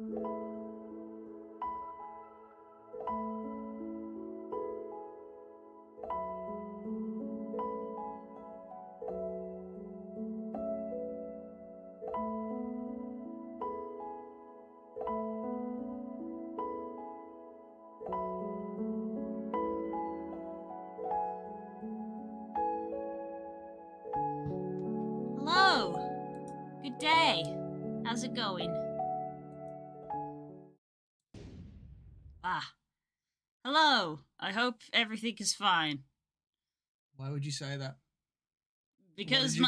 Hello. Good day. How's it going? Ah. Hello. I hope everything is fine. Why would you say that? Because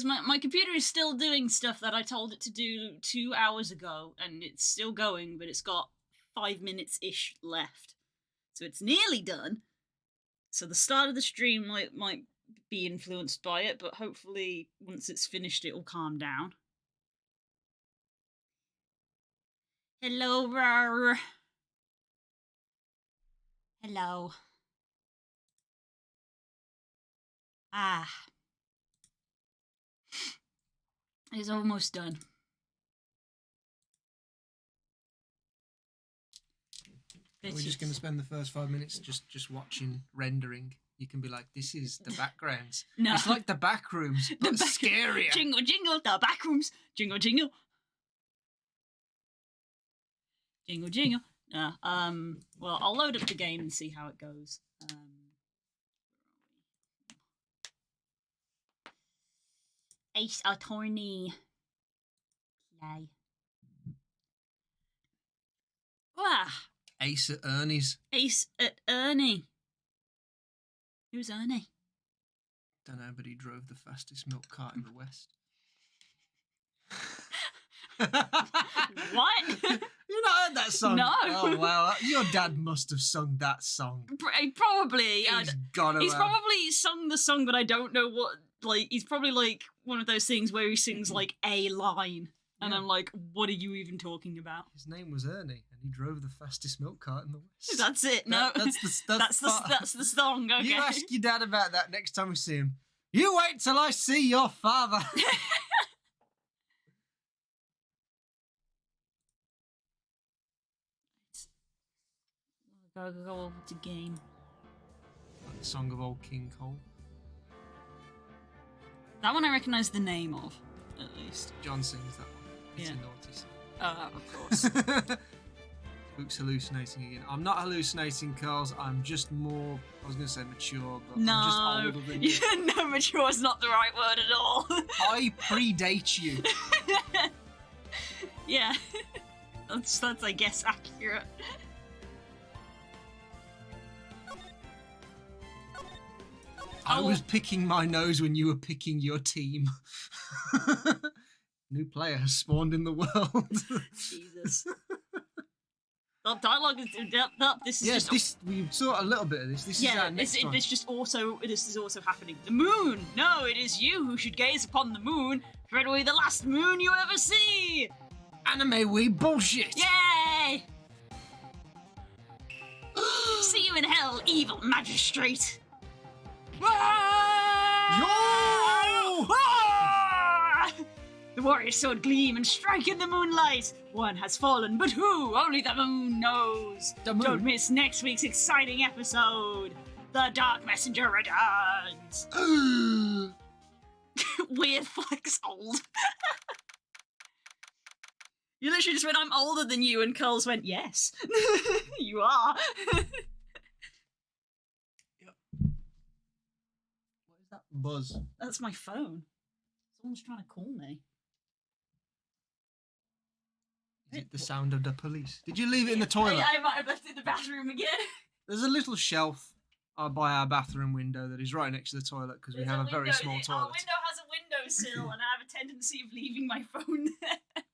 my computer is still doing stuff that I told it to do 2 hours ago, and it's still going, but it's got 5 minutes-ish left. So it's nearly done. So the start of the stream might be influenced by it, but hopefully once it's finished it'll calm down. Hello, Rar. Hello. Ah. It's almost done. We're just going to spend the first 5 minutes just watching rendering. You can be like, this is the backgrounds. No. It's like the back rooms, but scarier. Jingle, jingle, the back rooms. Jingle, jingle. Jingle, jingle. Well, I'll load up the game and see how it goes. Ace Attorney. Play. Wow. Ace at Ernie's. Ace at Ernie. Who's Ernie? Don't know, but he drove the fastest milk cart in the West. What? You not heard that song? No. Oh, wow. Your dad must have sung that song. Probably. He's probably sung the song, but I don't know what. Like, he's probably like one of those things where he sings like a line. And I'm like, what are you even talking about? His name was Ernie, and he drove the fastest milk cart in the West. That's it. No, that's the song. Okay. You ask your dad about that next time we see him. You wait till I see your father. Go over to game. Like the song of Old King Cole. That one I recognise the name of, at least. John sings that one. It's a naughty song. Of course. Luke's hallucinating again. I'm not hallucinating, Carls. I'm just more, I was going to say mature, but no, I'm just older than you. No, mature is not the right word at all. I predate you. Yeah. That's I guess, accurate. I was picking my nose when you were picking your team. New player has spawned in the world. Jesus. The dialogue is this is just. We saw a little bit of this. This is our next one. This is also happening. The moon. No, it is you who should gaze upon the moon, for it will be the last moon you ever see. Anime we bullshit. Yay! See you in hell, evil magistrate. Yo! The warrior's sword gleam and strike in the moonlight. One has fallen, but who? Only the moon knows. Don't miss next week's exciting episode. The Dark Messenger returns. Weird flex old. You literally just went, I'm older than you, and Curls went, yes. You are. What is that buzz? That's my phone. Someone's trying to call me. Is it the sound of the police? Did you leave it in the toilet? I might have left it in the bathroom again. There's a little shelf by our bathroom window that is right next to the toilet because we have a very small toilet. Our window has a windowsill, and I have a tendency of leaving my phone there.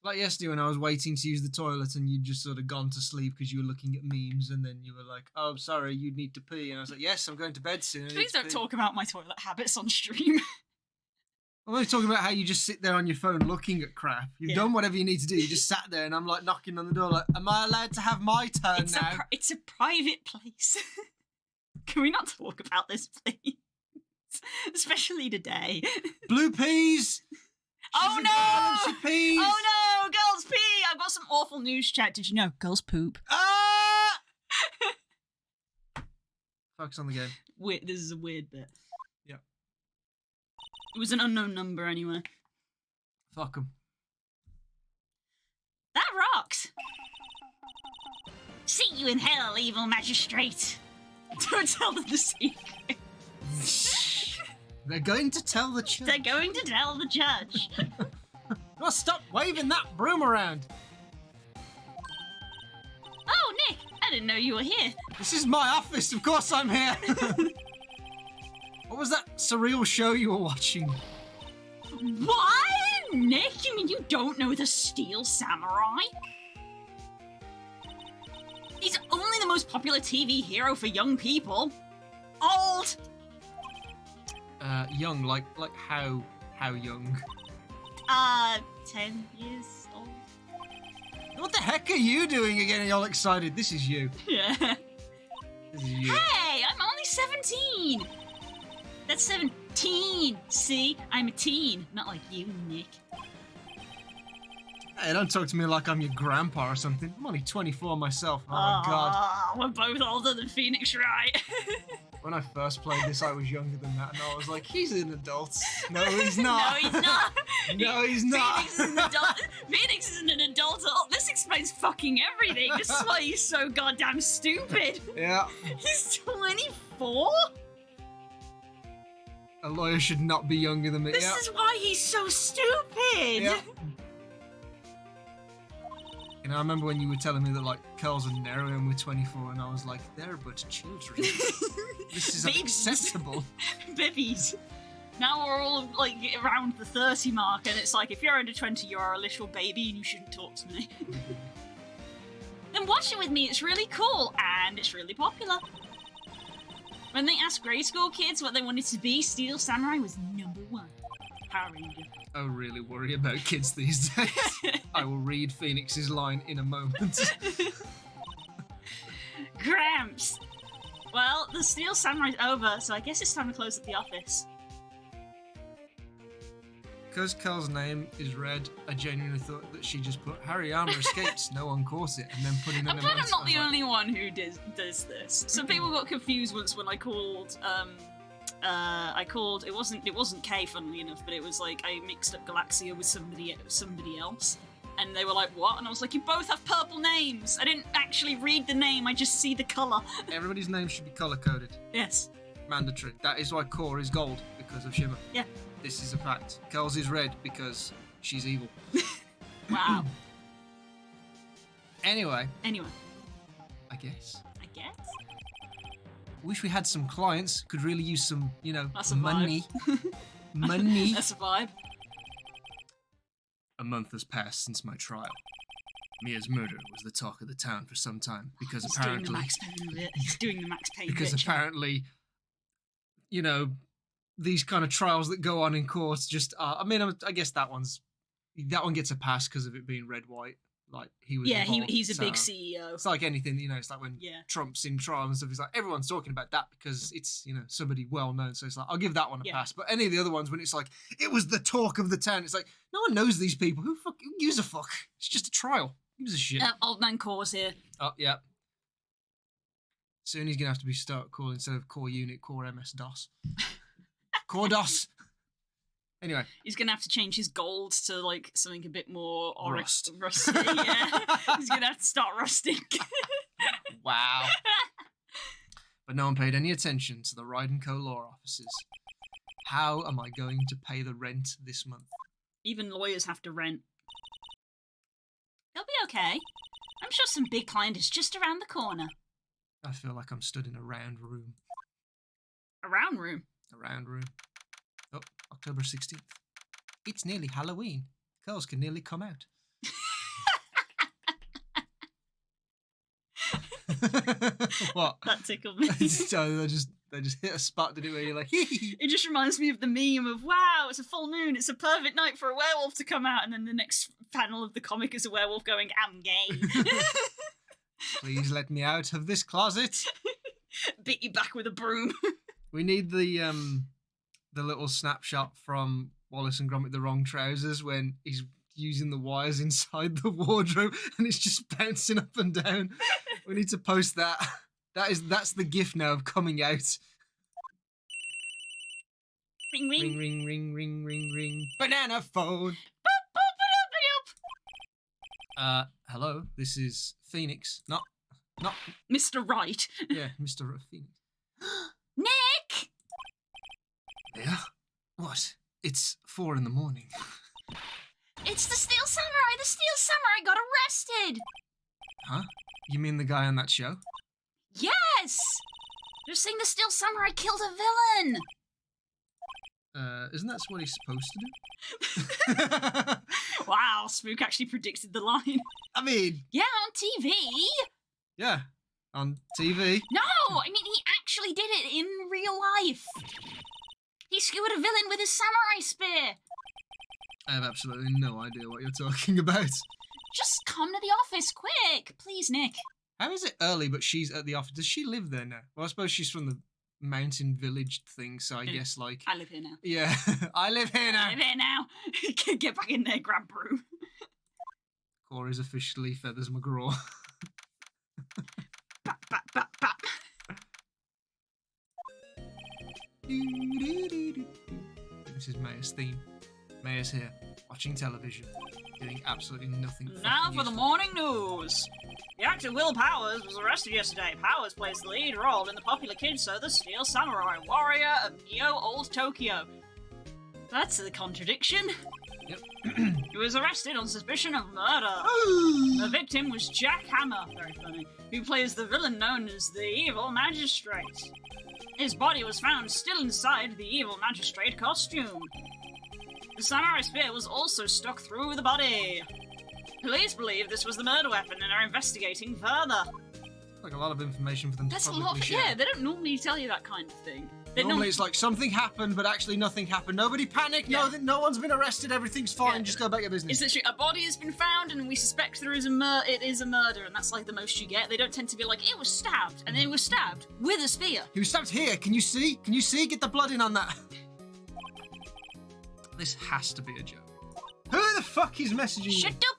Like yesterday when I was waiting to use the toilet and you'd just sort of gone to sleep because you were looking at memes, and then you were like, oh, I'm sorry, you need to pee. And I was like, yes, I'm going to bed soon. Please don't talk about my toilet habits on stream. I'm only talking about how you just sit there on your phone looking at crap. You've done whatever you need to do. You just sat there, and I'm like knocking on the door like, am I allowed to have my turn now? It's a private place. Can we not talk about this, please? Especially today. Blue peas! Oh a girl and she no! pees. Oh no! Girls pee! I've got some awful news chat. Did you know girls poop? Ah! Focus on the game. Weird. This is a weird bit. Yeah. It was an unknown number anyway. Fuck 'em. That rocks! See you in hell, evil magistrate! Don't tell them the secret. They're going to tell the judge. They're going to tell the judge. Oh, stop waving that broom around. Oh, Nick! I didn't know you were here. This is my office. Of course I'm here. What was that surreal show you were watching? What? Nick, you mean you don't know the Steel Samurai? He's only the most popular TV hero for young people. Old! Young, like how young? 10 years old. What the heck are you doing again? All excited. This is you. Yeah. This is you. Hey, I'm only 17. That's 17. See, I'm a teen, not like you, Nick. Hey, don't talk to me like I'm your grandpa or something. I'm only 24 myself. Oh my god. We're both older than Phoenix, right? When I first played this, I was younger than that, and I was like, he's an adult. No, he's not. No, he's not. No, he's not. Phoenix is an adult. Phoenix isn't an adult at all. This explains fucking everything. This is why he's so goddamn stupid. Yeah. He's 24? A lawyer should not be younger than me. This Yeah. is why he's so stupid. Yeah. You know, I remember when you were telling me that, like, Curls and Nerium were 24, and I was like, they're but children. This is Babies. unacceptable. Bibbies. Now we're all, like, around the 30 mark, and it's like, if you're under 20, you're a little baby, and you shouldn't talk to me. Then watch it with me, it's really cool, and it's really popular. When they asked grade school kids what they wanted to be, Steel Samurai was #1. Power Ranger. I really worry about kids these days. I will read Phoenix's line in a moment. Gramps! Well, the Steel Samurai's over, so I guess it's time to close up the office. Because Curl's name is Red, I genuinely thought that she just put Hariyama escapes, no one caught it, and then put in an I'm glad I'm emoji. not the only one who does this. Some people got confused once when I called, it wasn't K, funnily enough, but it was like, I mixed up Galaxia with somebody else. And they were like, what? And I was like, you both have purple names. I didn't actually read the name, I just see the colour. Everybody's name should be colour-coded. Yes. Mandatory. That is why Core is gold, because of Shimmer. Yeah. This is a fact. Curls is red because she's evil. Wow. Anyway, I guess. guess. Wish we had some clients, could really use some, That's a money. Money. That's a vibe. A month has passed since my trial. Mia's murder was the talk of the town for some time because He's apparently... doing the Max Payne bit. He's doing the Max Payne Because bit. apparently, these kind of trials that go on in court just are... I mean, I guess that one gets a pass because of it being red-white. Like, he was involved, he's a so big CEO. It's like anything, it's like when Yeah. Trump's in trial and stuff, it's like everyone's talking about that because it's, somebody well-known, so it's like, I'll give that one a pass. But any of the other ones, when it's like, it was the talk of the town, it's like, no one knows these people. Who gives a fuck? It's just a trial. Who gives a shit? Old Man Core's here. Oh, yeah. Soon he's going to have to be start calling, instead of Core Unit, Core MS-DOS. Core DOS! Anyway. He's gonna have to change his gold to like something a bit more Rust. rusty. Yeah, he's gonna have to start rusting. Wow. But no one paid any attention to the Ryden Co. law offices. How am I going to pay the rent this month? Even lawyers have to rent. They'll be okay. I'm sure some big client is just around the corner. I feel like I'm stood in a round room. A round room. A round room. Oh, October 16th. It's nearly Halloween. Girls can nearly come out. What? That tickled me. they just hit a spot, did it, where you're like, It just reminds me of the meme of, wow, it's a full moon, it's a perfect night for a werewolf to come out, and then the next panel of the comic is a werewolf going, I'm gay. Please let me out of this closet. Beat you back with a broom. We need the little snapshot from Wallace and Gromit the wrong trousers when he's using the wires inside the wardrobe and it's just bouncing up and down. We need to post that. That's the GIF now of coming out. Ring, ring. Ring, ring, ring, ring, ring, ring. Banana phone. Hello, this is Phoenix. Not Mr. Right. Yeah, Mr. Phoenix. Nick! Yeah? What? It's 4 a.m. It's the Steel Samurai! The Steel Samurai got arrested! Huh? You mean the guy on that show? Yes! They're saying the Steel Samurai killed a villain! Isn't that what he's supposed to do? Wow, Spook actually predicted the line. I mean... Yeah, on TV! Yeah, on TV. No! I mean, he actually did it in real life! He skewered a villain with his samurai spear! I have absolutely no idea what you're talking about. Just come to the office, quick! Please, Nick. How is it early, but she's at the office? Does she live there now? Well, I suppose she's from the mountain village thing, so I guess, like... I live here now. Yeah, I live here now. I live here now. Get back in there, grab broom. Corey's officially Feathers McGraw. Bap, bap, bap, bap. This is Maya's theme. Maya's here, watching television, doing absolutely nothing. Now for the morning news. The actor Will Powers was arrested yesterday. Powers plays the lead role in the popular kids show The Steel Samurai, Warrior of Neo Old Tokyo. That's a contradiction. Yep. He was arrested on suspicion of murder. The victim was Jack Hammer, very funny, who plays the villain known as the Evil Magistrate. His body was found still inside the Evil Magistrate costume. The samurai spear was also stuck through the body. Police believe this was the murder weapon and are investigating further. Like a lot of information for them That's to a publicly lot. share. Yeah, they don't normally tell you that kind of thing. Normally it's like something happened, but actually nothing happened. Nobody panic. Yeah. No one's been arrested. Everything's fine. Just go back your business. It's literally a body has been found, and we suspect it is a murder, and that's like the most you get. They don't tend to be like it was stabbed, and it was stabbed with a spear. He was stabbed here. Can you see? Can you see? Get the blood in on that. This has to be a joke. Who the fuck is messaging Shut you? up.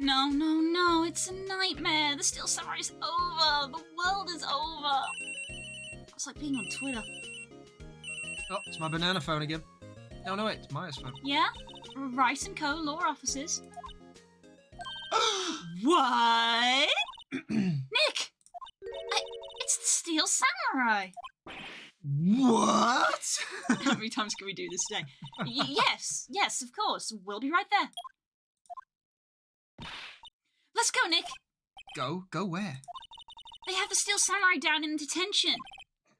No, it's a nightmare. The Steel Samurai's over. The world is over. It's like being on Twitter. Oh, it's my banana phone again. Oh, no, wait, it's Maya's phone. Yeah? Rice & Co. law offices. What? Nick! It's the Steel Samurai. What? How many times can we do this today? Yes, of course. We'll be right there. Let's go, Nick. Go where? They have the Steel Samurai down in detention.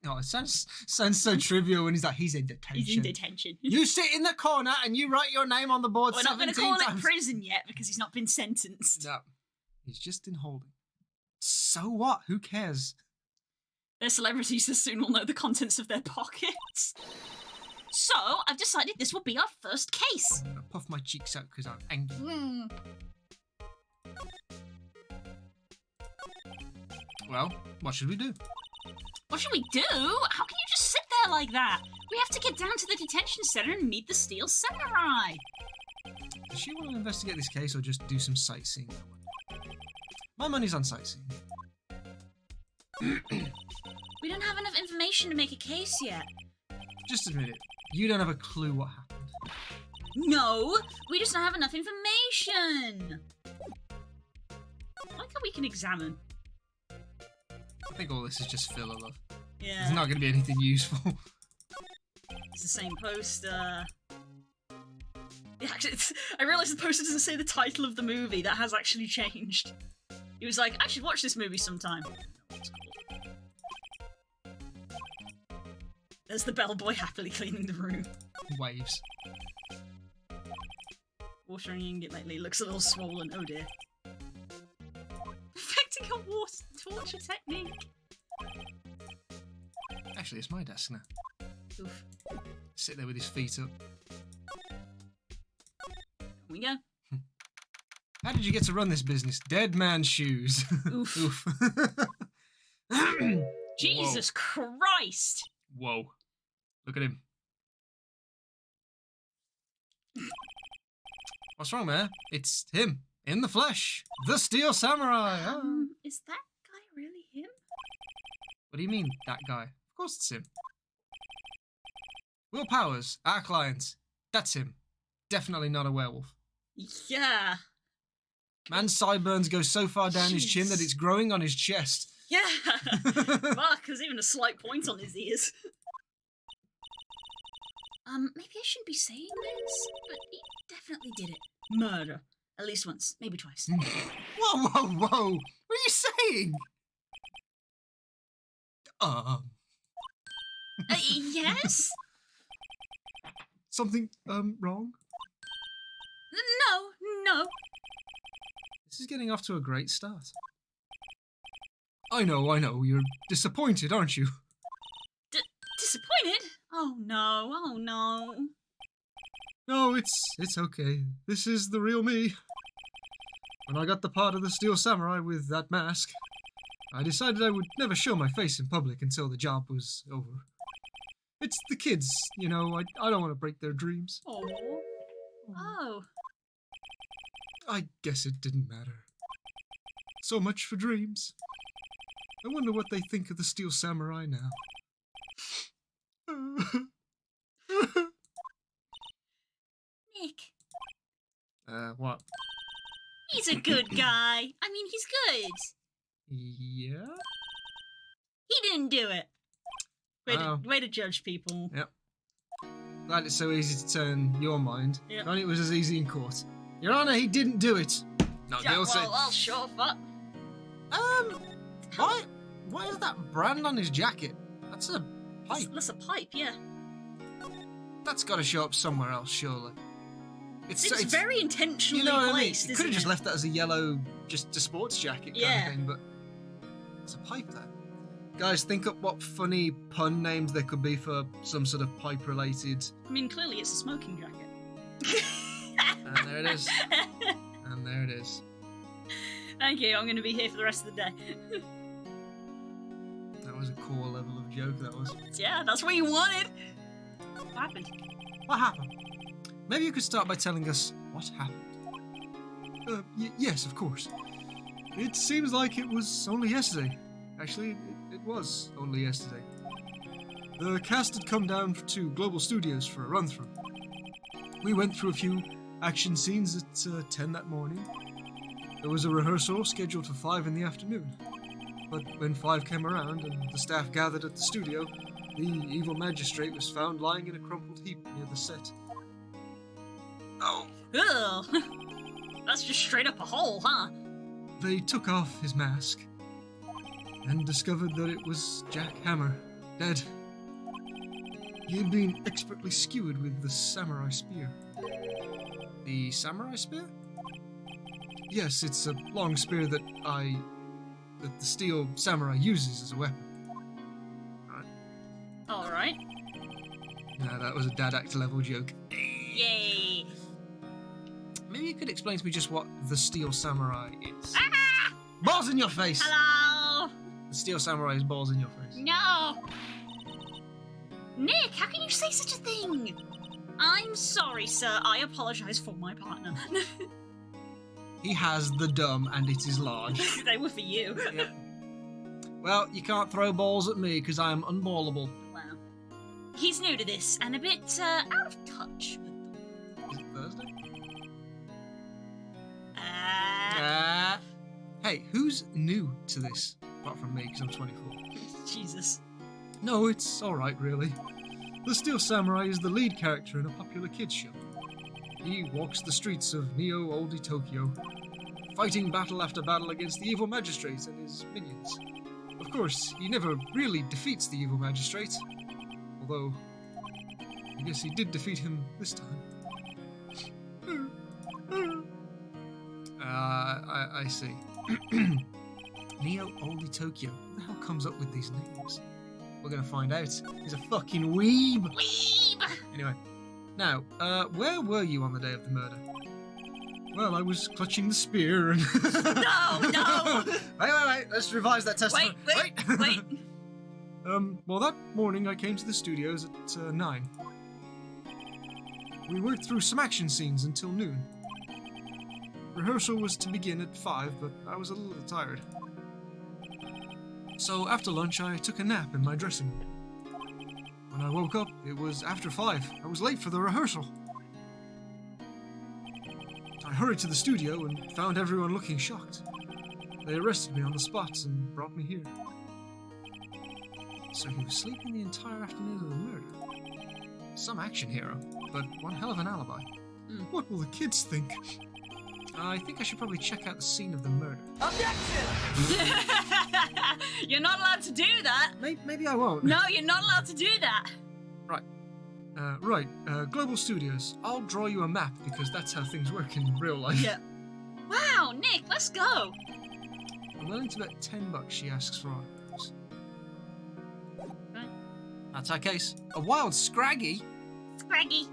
Oh, it sounds so trivial when he's like, he's in detention. He's in detention. You sit in the corner and you write your name on the board. We're not going to call times. it prison yet because he's not been sentenced. No, he's just in holding. So what? Who cares? They're celebrities, so soon we'll know the contents of their pockets. So, I've decided this will be our first case. I puff my cheeks out because I'm angry. Well, what should we do? What should we do? How can you just sit there like that? We have to get down to the detention center and meet the Steel Samurai. Does she want to investigate this case or just do some sightseeing? My money's on sightseeing. We don't have enough information to make a case yet. Just admit it. You don't have a clue what happened. No, we just don't have enough information. I like how we can examine. I think all this is just filler, love. Yeah. There's not going to be anything useful. It's the same poster. Actually, I realised the poster doesn't say the title of the movie. That has actually changed. He was like, I should watch this movie sometime. There's the bellboy happily cleaning the room. Waves. Watering it lately looks a little swollen. Oh dear. Perfecting a water torture technique. Actually, it's my desk now. Oof. Sit there with his feet up. Here we go. How did you get to run this business? Dead man's shoes. Oof. Oof. Jesus Christ! Whoa. Look at him. What's wrong, man? It's him, in the flesh. The Steel Samurai. Is that guy really him? What do you mean, that guy? Of course it's him. Will Powers, our client. That's him. Definitely not a werewolf. Yeah. Man's sideburns go so far down his chin that it's growing on his chest. Yeah. Fuck, there's even a slight point on his ears. Maybe I shouldn't be saying this, but he definitely did it. Murder. At least once, maybe twice. Whoa, whoa, whoa! What are you saying? Yes? Something, wrong? No. This is getting off to a great start. I know, you're disappointed, aren't you? Disappointed? Oh no. No, it's okay. This is the real me. When I got the part of the Steel Samurai with that mask, I decided I would never show my face in public until the job was over. It's the kids, I don't want to break their dreams. Oh. I guess it didn't matter. So much for dreams. I wonder what they think of the Steel Samurai now. Nick. What? He's a good guy. I mean, he's good. Yeah? He didn't do it. Way to judge people. Yep. Glad it's so easy to turn your mind. Yep. If only it was as easy in court. Your Honour, he didn't do it. Not guilty. Well, sure, fuck. What is that brand on his jacket? That's a pipe. That's a pipe, yeah. That's got to show up somewhere else, surely. It's very intentionally placed, You could have just left that as a yellow, just a sports jacket kind of thing, but it's a pipe there. Guys, think up what funny pun names there could be for some sort of pipe-related... I mean, clearly it's a smoking jacket. And there it is. And there it is. Thank you, I'm going to be here for the rest of the day. That was a core level of joke, that was. Yeah, that's what you wanted. What happened? What happened? Maybe you could start by telling us what happened. Yes, of course. It seems like it was only yesterday. Actually, it was only yesterday. The cast had come down to Global Studios for a run-through. We went through a few action scenes at 10 that morning. There was a rehearsal scheduled for 5 in the afternoon. But when 5 came around and the staff gathered at the studio, the evil magistrate was found lying in a crumpled heap near the set. Oh. Ugh. That's just straight up a hole, huh? They took off his mask and discovered that it was Jack Hammer, dead. He had been expertly skewered with the samurai spear. The samurai spear? Yes, it's a long spear that the Steel Samurai uses as a weapon. Alright. No, that was a dad act level joke. Yay! Maybe you could explain to me just what the Steel Samurai is. Ah! Balls in your face! Hello! The Steel Samurai is balls in your face. No! Nick, how can you say such a thing? I'm sorry, sir. I apologise for my partner. He has the dumb and it is large. They were for you. Yep. Well, you can't throw balls at me because I am unballable. Wow. He's new to this and a bit out of touch with them. Is it Thursday? Hey, who's new to this? Apart from me, because I'm 24. Jesus. No, it's alright, really. The Steel Samurai is the lead character in a popular kids show. He walks the streets of Neo Oldie Tokyo, fighting battle after battle against the evil magistrate and his minions. Of course, he never really defeats the evil magistrate, although I guess he did defeat him this time. I see. Neo Oldie Tokyo. Who the hell comes up with these names? We're gonna find out. He's a fucking weeb! Weeb! Anyway. Now, where were you on the day of the murder? Well, I was clutching the spear and... No! Wait, let's revise that testimony. Wait. Well, that morning I came to the studios at 9. We worked through some action scenes until noon. Rehearsal was to begin at 5, but I was a little tired. So after lunch, I took a nap in my dressing room. When I woke up, it was after 5. I was late for the rehearsal. I hurried to the studio and found everyone looking shocked. They arrested me on the spot and brought me here. So he was sleeping the entire afternoon of the murder. Some action hero, but one hell of an alibi. What will the kids think? I think I should probably check out the scene of the murder. Objection! You're not allowed to do that. Maybe I won't. No, you're not allowed to do that. Right. Global Studios. I'll draw you a map because that's how things work in real life. Yeah. Wow, Nick, let's go. I'm willing to bet $10 she asks for autographs. Right. That's our case. A wild Scraggy. Scraggy.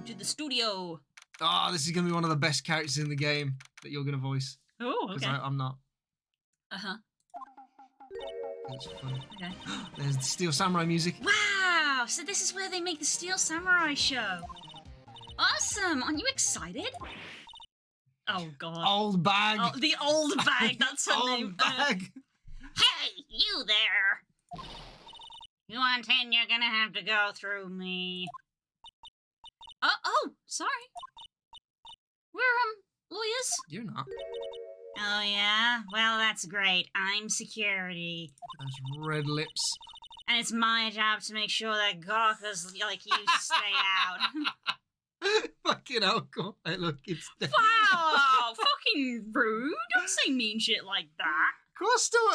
To the studio. Oh, this is going to be one of the best characters in the game that you're going to voice. Oh, okay. Because I'm not. Uh-huh. It's fun. Okay. There's the Steel Samurai music. Wow, so this is where they make the Steel Samurai show. Awesome. Aren't you excited? Oh, God. Old bag. Oh, the old bag. That's her name. Old bag. Hey, you there. You want 10, you're gonna have to go through me. Oh, sorry. We're, lawyers. You're not. Oh, yeah? Well, that's great. I'm security. Those red lips. And it's my job to make sure that gawkers like you stay out. Fucking hell, hey, look, it's... Wow, fucking rude. Don't say mean shit like that. Core's still...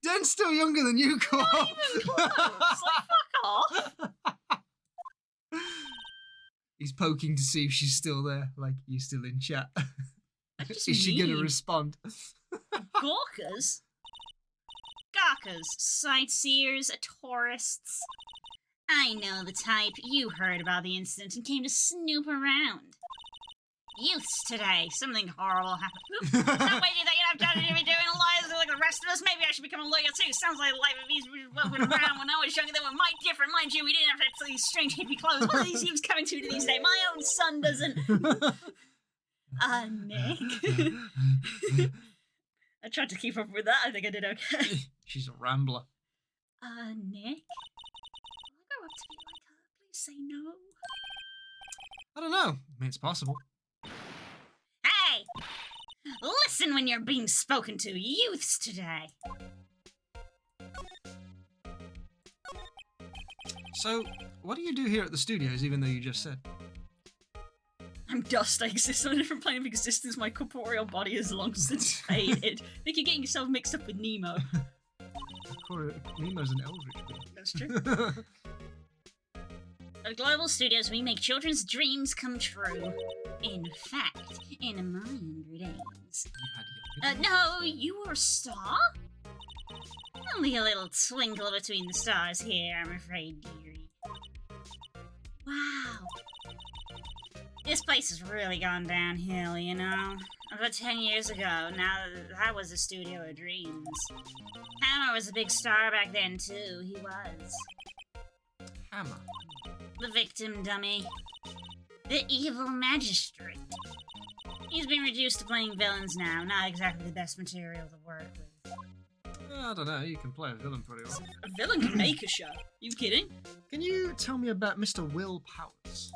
Den's still younger than you, Core. Not even close. Like, fuck off. He's poking to see if she's still there, like, you still in chat. Just Is she going to mean. respond? Gawkers? Gawkers, sightseers, tourists. I know the type. You heard about the incident and came to snoop around. Youths today. Something horrible happened. Not waiting that you have done to be doing lies like the rest of us. Maybe I should become a lawyer too. Sounds like life of these walking around when I was younger. They were might different. Mind you, we didn't have to these strange hippie clothes. What are these youths coming to these days? My own son doesn't. Nick. I tried to keep up with that. I think I did okay. She's a rambler. Nick? Will I grow up to be like her? Please say no. I don't know. I mean, it's possible. Hey! Listen when you're being spoken to. Youths today. So, what do you do here at the studios, even though you just said? I'm dust. I exist on a different plane of existence. My corporeal body has long since faded. I think you're getting yourself mixed up with Nemo. Nemo's an eldritch being. That's true. At Global Studios, we make children's dreams come true. In fact, in my younger days. You had younger No, you were a star? Only a little twinkle between the stars here, I'm afraid, dearie. Wow. This place has really gone downhill, you know? About 10 years ago, now that was a studio of dreams. Hammer was a big star back then, too. He was. Hammer. The victim dummy. The evil magistrate. He's been reduced to playing villains now. Not exactly the best material to work with. I don't know, you can play a villain pretty well. A villain can make a show. You kidding? Can you tell me about Mr. Will Powers?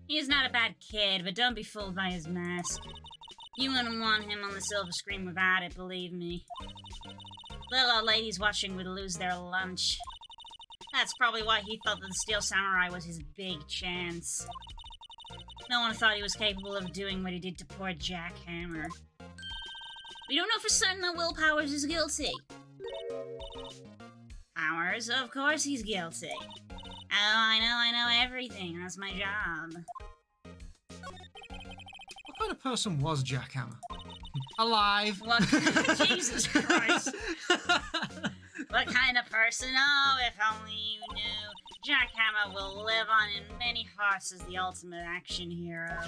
He's not a bad kid, but don't be fooled by his mask. You wouldn't want him on the silver screen without it, believe me. Little old ladies watching would lose their lunch. That's probably why he thought that the Steel Samurai was his big chance. No one thought he was capable of doing what he did to poor Jack Hammer. We don't know for certain that Will Powers is guilty. Powers, of course he's guilty. Oh, I know everything. That's my job. What kind of person was Jack Hammer? Alive. What? Jesus Christ. What kind of person? Oh, if only you knew. Jack Hammer will live on in many hearts as the ultimate action hero.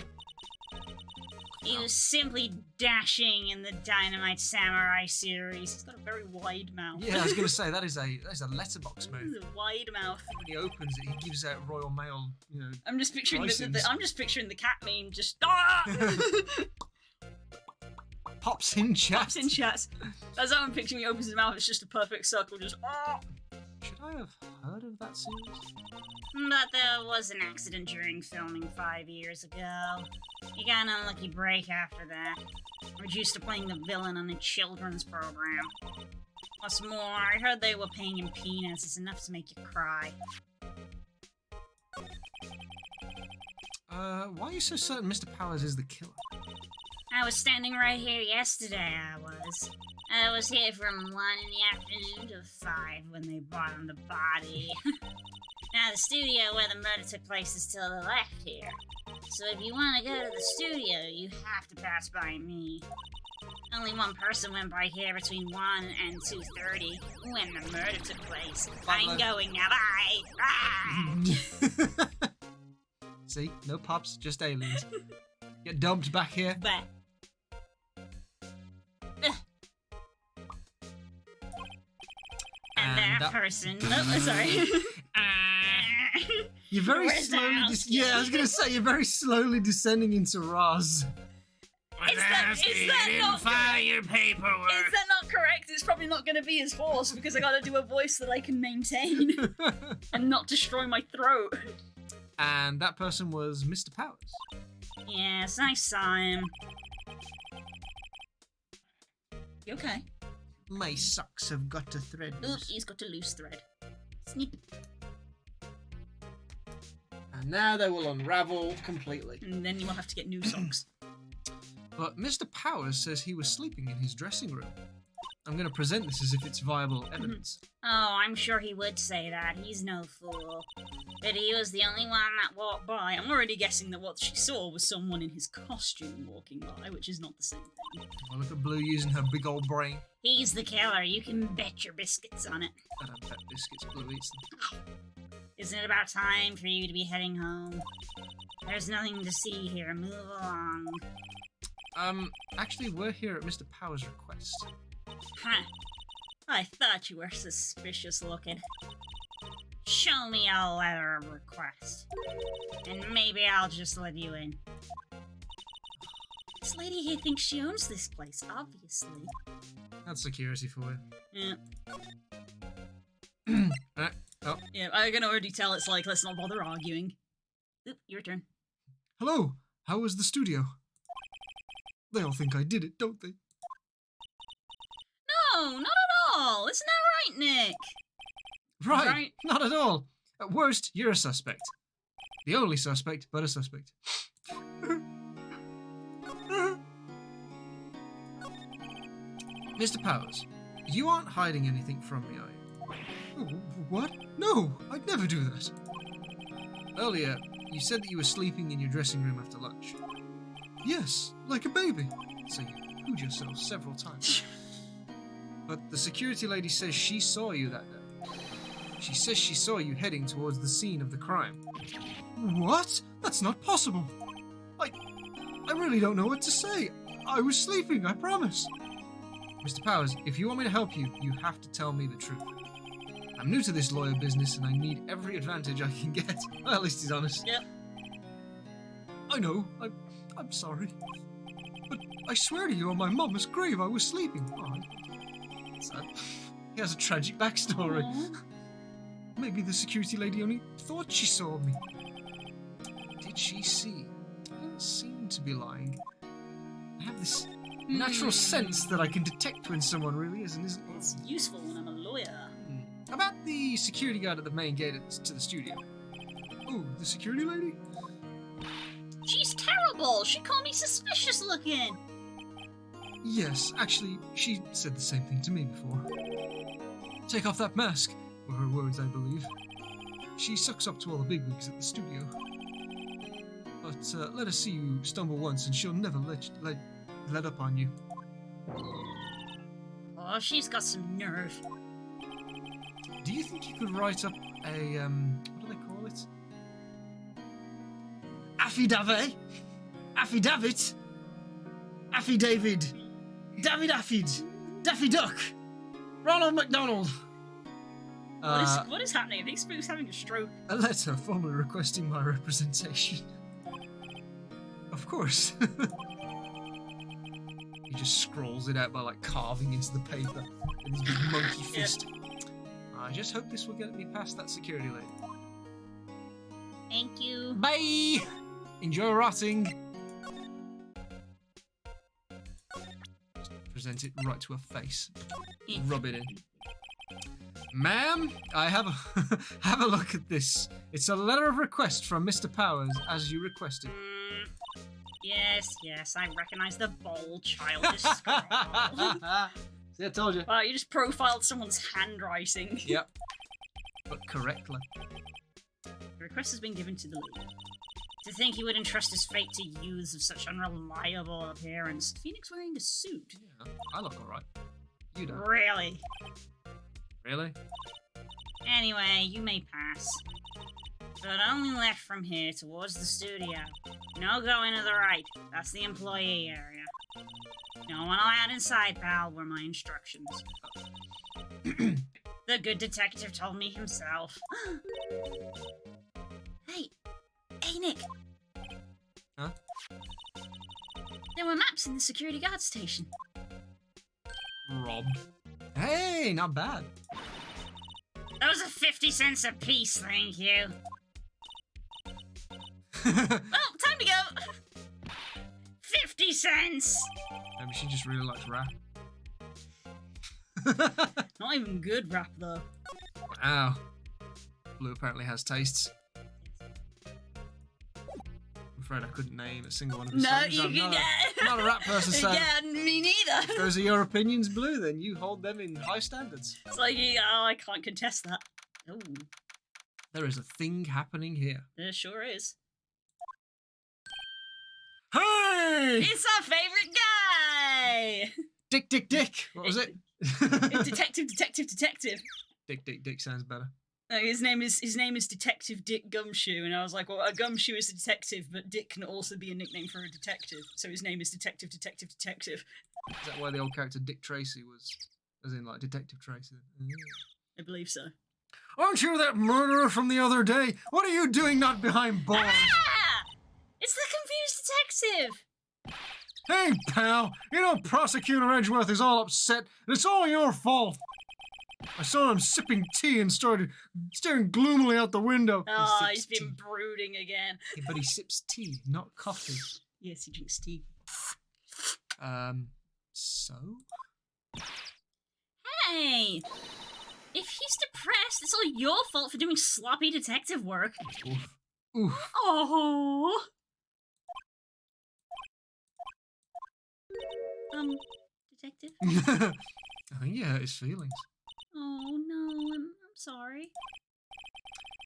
He was simply dashing in the Dynamite Samurai series. He's got a very wide mouth. Yeah, I was going to say, that is a letterbox move. He's a wide mouth. When he opens it, he gives out Royal Mail, I'm just picturing the cat meme just pops in chat. Pops in chat. That's how I'm picturing he opens his mouth, it's just a perfect circle, just Should I have heard of that series? But there was an accident during filming 5 years ago. You got an unlucky break after that. Reduced to playing the villain on a children's program. What's more, I heard they were paying him peanuts. It's enough to make you cry. Why are you so certain Mr. Powers is the killer? I was standing right here yesterday, I was here from 1 in the afternoon to 5 when they brought him the body. Now, the studio where the murder took place is to the left here. So if you want to go to the studio, you have to pass by me. Only one person went by here between 1 and 2:30 when the murder took place. I'm going now, bye! See? No pups, just aliens. Get dumped back here. But and that person... Oh, sorry. You're very slowly... I was going to say, you're very slowly descending into Roz. Is that not file your paperwork. Is that not correct? It's probably not going to be his force because I got to do a voice that I can maintain and not destroy my throat. And that person was Mr. Powers. Yes, I saw him. You okay? My socks have got a thread Oop, loose. he's got a loose thread. Snip. And now they will unravel completely. And then you will have to get new socks. But Mr. Powers says he was sleeping in his dressing room. I'm going to present this as if it's viable evidence. Oh, I'm sure he would say that. He's no fool. But he was the only one that walked by. I'm already guessing that what she saw was someone in his costume walking by, which is not the same thing. Oh, look at Blue using her big old brain. He's the killer. You can bet your biscuits on it. I don't bet biscuits, Blue eats them. Isn't it about time for you to be heading home? There's nothing to see here. Move along. Actually, we're here at Mr. Powers' request. Huh. I thought you were suspicious looking. Show me a letter of request. And maybe I'll just let you in. This lady here thinks she owns this place, obviously. That's security for you. Yeah. Alright. Oh. Yeah, I can already tell it's like, let's not bother arguing. Oop, your turn. Hello, how was the studio? They all think I did it, don't they? No, not at all. Isn't that right, Nick? Right, not at all. At worst, you're a suspect. The only suspect, but a suspect. Mr. Powers, you aren't hiding anything from me, are you? What? No, I'd never do that. Earlier, you said that you were sleeping in your dressing room after lunch. Yes, like a baby. So you pooed yourself several times. But the security lady says she saw you that day. She says she saw you heading towards the scene of the crime. What? That's not possible. I really don't know what to say. I was sleeping, I promise. Mr. Powers, if you want me to help you, you have to tell me the truth. I'm new to this lawyer business and I need every advantage I can get. Well, at least he's honest. Yep. I know. I'm sorry. But I swear to you on my mama's grave I was sleeping. Oh, sad. He has a tragic backstory. Aww. Maybe the security lady only thought she saw me. Did she see? I don't seem to be lying. I have this natural sense that I can detect when someone really is and isn't. It's useful when I'm a lawyer. How about the security guard at the main gate to the studio? Oh, the security lady? She's terrible. She called me suspicious looking. Yes, actually, she said the same thing to me before. Take off that mask, were her words, I believe. She sucks up to all the bigwigs at the studio. But let her see you stumble once and she'll never let up on you. Oh, she's got some nerve. Do you think you could write up a, what do they call it? Affidavit? Affidavit? Affidavit, David Affid, Daffy Duck, Ronald McDonald. What is happening? I think Spook's having a stroke. A letter formally requesting my representation. Of course. He just scrawls it out by like carving into the paper with his big monkey fist. I just hope this will get me past that security lady. Thank you. Bye! Enjoy rotting. Just present it right to her face. Rub it in. Ma'am, I have a have a look at this. It's a letter of request from Mr. Powers, as you requested. Yes, I recognize the bold, childish scrawl. See, I told you. Wow, you just profiled someone's handwriting. Yep. But correctly. The request has been given to the leader. To think he would entrust his fate to youths of such unreliable appearance. Phoenix wearing a suit. Yeah, I look alright. You don't. Really? Really? Anyway, you may pass. But only left from here towards the studio. No going to the right. That's the employee area. No one allowed inside, pal, were my instructions. The good detective told me himself. Hey, Nick. Huh? There were maps in the security guard station. Robbed. Hey, not bad. Those are 50 cents a piece, thank you. Well, time to go. 50 cents. Maybe she just really likes rap. Not even good rap, though. Wow. Blue apparently has tastes. I'm afraid I couldn't name a single one of his songs. You can get. Not a rap person, so Yeah, me neither. if those are your opinions, Blue, then you hold them in high standards. It's like, I can't contest that. Oh, There is a thing happening here. there sure is. Hey! It's our favorite guy. Dick. What was it? Detective. Dick sounds better. No, his name is Detective Dick Gumshoe, and I was like, well, a gumshoe is a detective, but Dick can also be a nickname for a detective, so his name is Detective. Is that why the old character Dick Tracy was, as in like Detective Tracy? I believe so. Aren't you that murderer from the other day? What are you doing not behind bars? Ah! It's the confused detective. Hey, pal, you know Prosecutor Edgeworth is all upset, and it's all your fault. I saw him sipping tea and started staring gloomily out the window. Oh, he's been brooding again. Yeah, but he sips tea, not coffee. Yes, he drinks tea. So? Hey! If he's depressed, it's all your fault for doing sloppy detective work. Oof. Oh. Detective? I think he hurt his feelings. Oh no, I'm sorry.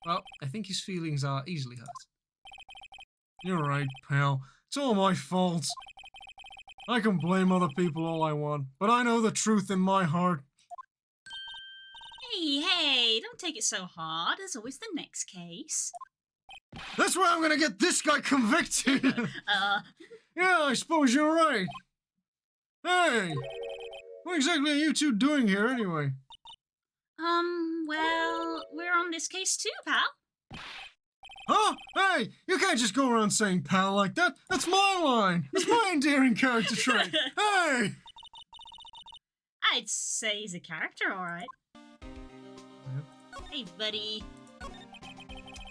Well, I think his feelings are easily hurt. You're right, pal. It's all my fault. I can blame other people all I want, but I know the truth in my heart. Hey, don't take it so hard. There's always the next case. That's where I'm gonna get this guy convicted! Yeah, I suppose you're right. Hey! What exactly are you two doing here anyway? Well, we're on this case too, pal. Huh? Hey, you can't just go around saying pal like that. That's my line. That's my endearing character trait. Hey! I'd say he's a character, alright. Hey, buddy.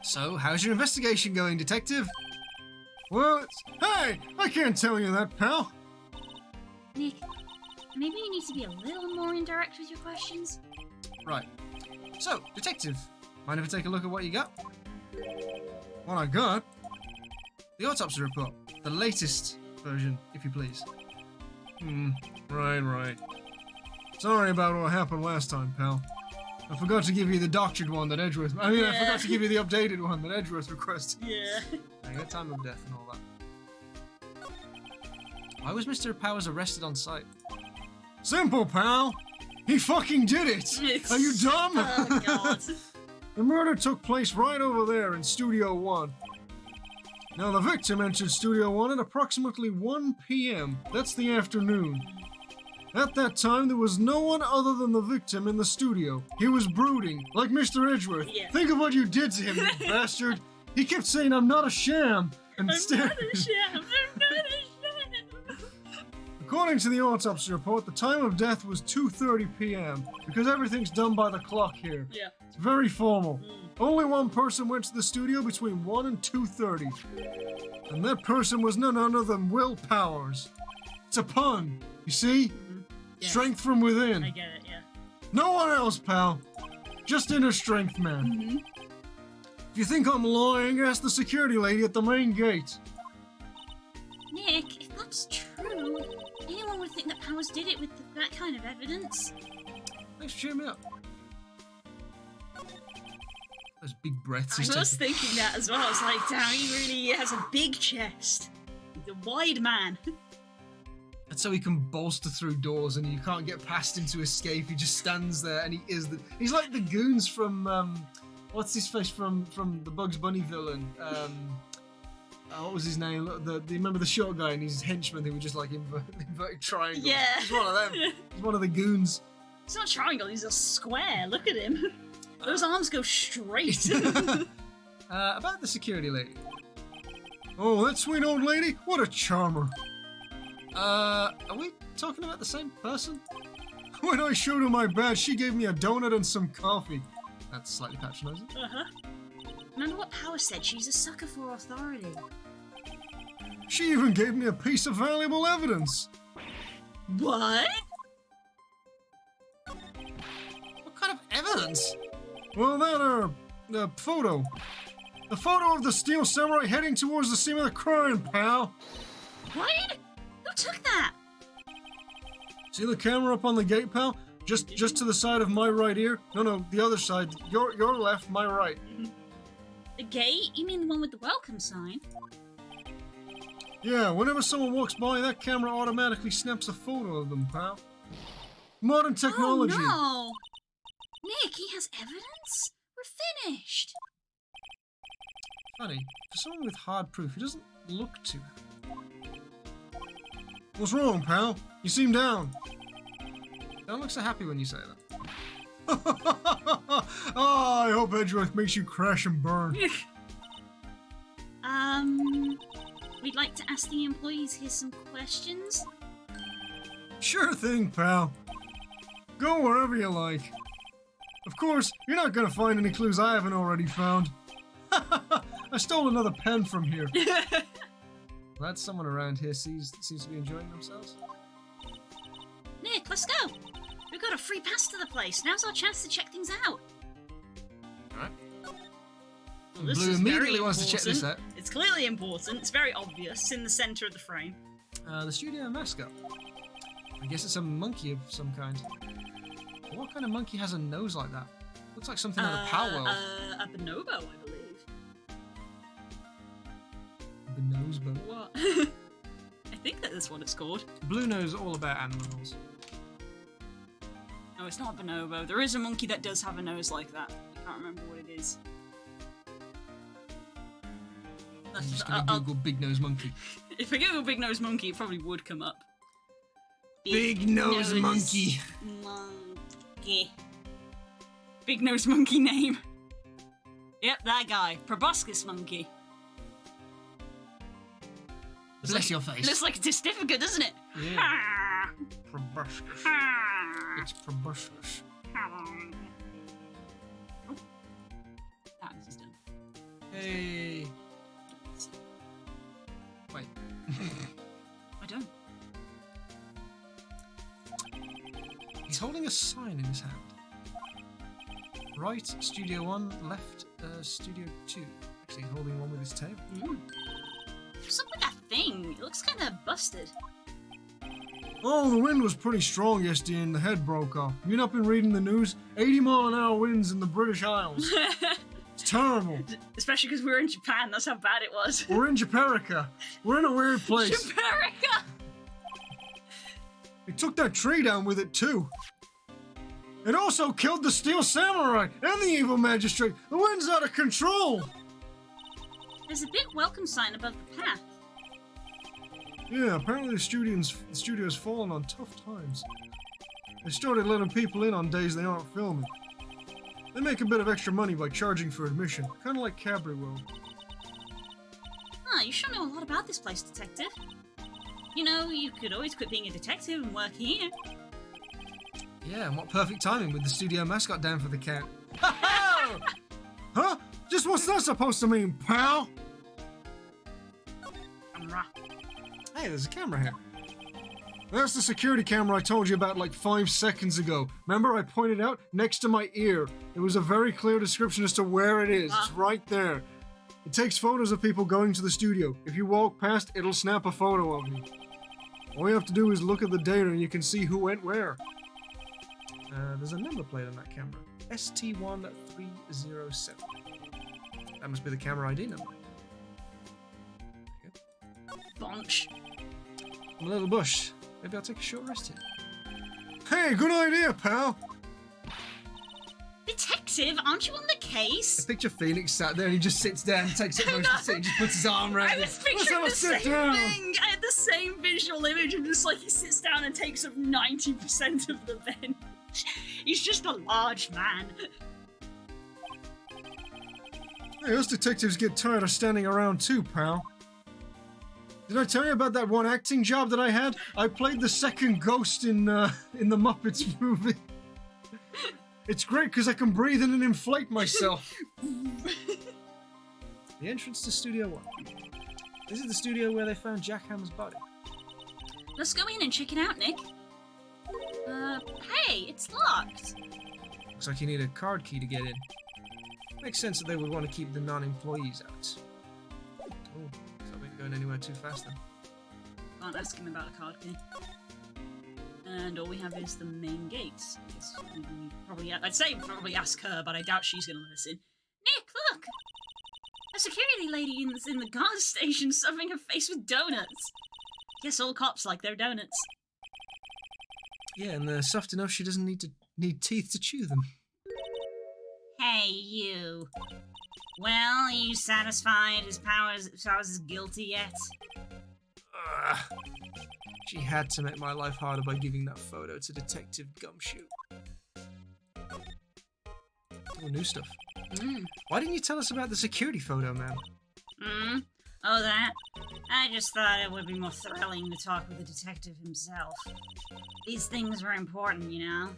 So, how's your investigation going, detective? Well, hey, I can't tell you that, pal. Nick, maybe you need to be a little more indirect with your questions. Right. So, detective, mind if I take a look at what you got? What I got? The autopsy report. The latest version, if you please. Right. Sorry about what happened last time, pal. I forgot to give you the doctored one that Edgeworth... I forgot to give you the updated one that Edgeworth requested. Yeah. I got time of death and all that. Why was Mr. Powers arrested on site? Simple, pal. He fucking did it. Are you dumb? Oh, God. The murder took place right over there in Studio 1. Now, the victim entered Studio 1 at approximately 1 p.m. That's the afternoon. At that time, there was no one other than the victim in the studio. He was brooding, like Mr. Edgeworth. Yeah. Think of what you did to him, you bastard. He kept saying, I'm not a sham. And I'm not a sham. I'm not a sham. According to the autopsy report, the time of death was 2:30 p.m. because everything's done by the clock here. Yeah. It's very formal. Only one person went to the studio between 1 and 2:30. And that person was none other than Will Powers. It's a pun, you see? Yes. Strength from within. I get it, yeah. No one else, pal. Just inner strength, man. If you think I'm lying, ask the security lady at the main gate. Nick, if that's true, anyone would think that Powers did it with that kind of evidence. Thanks for cheering me up. Those big breaths I he's was taking. thinking that as well. I was like, damn, he really has a big chest. He's a wide man. That's so he can bolster through doors and you can't get past him to escape. He just stands there and he's like the goons from what's his face from the Bugs Bunny villain? What was his name? Do you remember the short guy and his henchman who were just like inverted triangles? Yeah. He's one of them. He's one of the goons. It's not a triangle, he's a square. Look at him. Those arms go straight. About the security lady. Oh, that sweet old lady? What a charmer. Are we talking about the same person? When I showed her my badge, she gave me a donut and some coffee. That's slightly patronizing. Remember what Powers said? She's a sucker for authority. She even gave me a piece of valuable evidence. What? What kind of evidence? Well, that, photo. The photo of the Steel Samurai heading towards the scene of the crime, pal. What? Who took that? See the camera up on the gate, pal? Just to the side of my right ear. No, the other side. Your left, my right. The gate? You mean the one with the welcome sign? Yeah, whenever someone walks by, that camera automatically snaps a photo of them, pal. Modern technology. Oh, no! Nick, he has evidence? We're finished. Funny, for someone with hard proof, he doesn't look too happy. What's wrong, pal? You seem down. Don't look so happy when you say that. Oh, I hope Edgeworth makes you crash and burn. We'd like to ask the employees here some questions. Sure thing, pal. Go wherever you like. Of course, you're not gonna find any clues I haven't already found. I stole another pen from here. Glad someone around here seems to be enjoying themselves. Nick, let's go. We've got a free pass to the place. Now's our chance to check things out. Alright. Well, this Blue is immediately very wants to check this out. important. It's clearly important. It's very obvious. It's in the center of the frame. The studio mascot. I guess it's a monkey of some kind. What kind of monkey has a nose like that? Looks like something out of Power World. A bonobo, I believe. The nose bone. What? I think that is what it's called. Blue knows all about animals. No, it's not a bonobo. There is a monkey that does have a nose like that. I can't remember what it is. I'm just gonna Google big nose monkey. If I Google big nose monkey, it probably would come up. Big nose monkey. Monkey. Big nose monkey name. Yep, that guy. Proboscis monkey. Bless your face. Looks like a certificate, doesn't it? Yeah. Ha! Proboscis. Ha! It's proboscis. Oh. Ah, this is done. Hey. Wait. I don't. He's holding a sign in his hand. Right, Studio 1, left, Studio 2. Actually, he's holding one with his tail. What's up with that thing? It looks kind of busted. Oh, the wind was pretty strong yesterday and the head broke off. Have you not been reading the news? 80-mile-an-hour winds in the British Isles. It's terrible. Especially because we were in Japan, that's how bad it was. We're in Japerica. We're in a weird place. Japerica! It took that tree down with it too. It also killed the Steel Samurai and the evil magistrate. The wind's out of control. There's a big welcome sign above the path. Yeah, apparently the studio's fallen on tough times. They started letting people in on days they aren't filming. They make a bit of extra money by charging for admission, kind of like Cabri World. Ah, you sure know a lot about this place, Detective. You know, you could always quit being a detective and work here. Yeah, and what perfect timing with the studio mascot down for the count. Huh? Just what's that supposed to mean, pal? Camera. Hey, there's a camera here. That's the security camera I told you about like 5 seconds ago. Remember I pointed out next to my ear. It was a very clear description as to where it is. It's right there. It takes photos of people going to the studio. If you walk past, it'll snap a photo of you. All you have to do is look at the data and you can see who went where. There's a number plate on that camera. ST1307. That must be the camera ID number. Bunch. I'm a little bush. Maybe I'll take a short rest here. Hey, good idea, pal! Detective, aren't you on the case? I picture Phoenix sat there and he just sits down, takes up most of the seat, and just puts his arm around I it. was picturing the same down. thing. I had the same visual image of just like he sits down and takes up 90% of the bench. He's just a large man. Hey, us detectives get tired of standing around too, pal. Did I tell you about that one acting job that I had? I played the second ghost in the Muppets movie. It's great because I can breathe in and inflate myself. The entrance to Studio 1. This is the studio where they found Jack Hammer's body. Let's go in and check it out, Nick. Hey, it's locked. Looks like you need a card key to get in. Makes sense that they would want to keep the non-employees out. Oh, so we ain't going anywhere too fast then. Can't ask him about a card key. And all we have is the main gates. I'd say probably ask her, but I doubt she's gonna listen. Nick, look! A security lady in the guard station stuffing her face with donuts. Guess all cops like their donuts. Yeah, and they're soft enough she doesn't need teeth to chew them. Hey, you. Well, are you satisfied as Powers is guilty yet? Ugh. She had to make my life harder by giving that photo to Detective Gumshoe. Oh, new stuff. Why didn't you tell us about the security photo, man? Oh, that? I just thought it would be more thrilling to talk with the detective himself. These things were important, you know?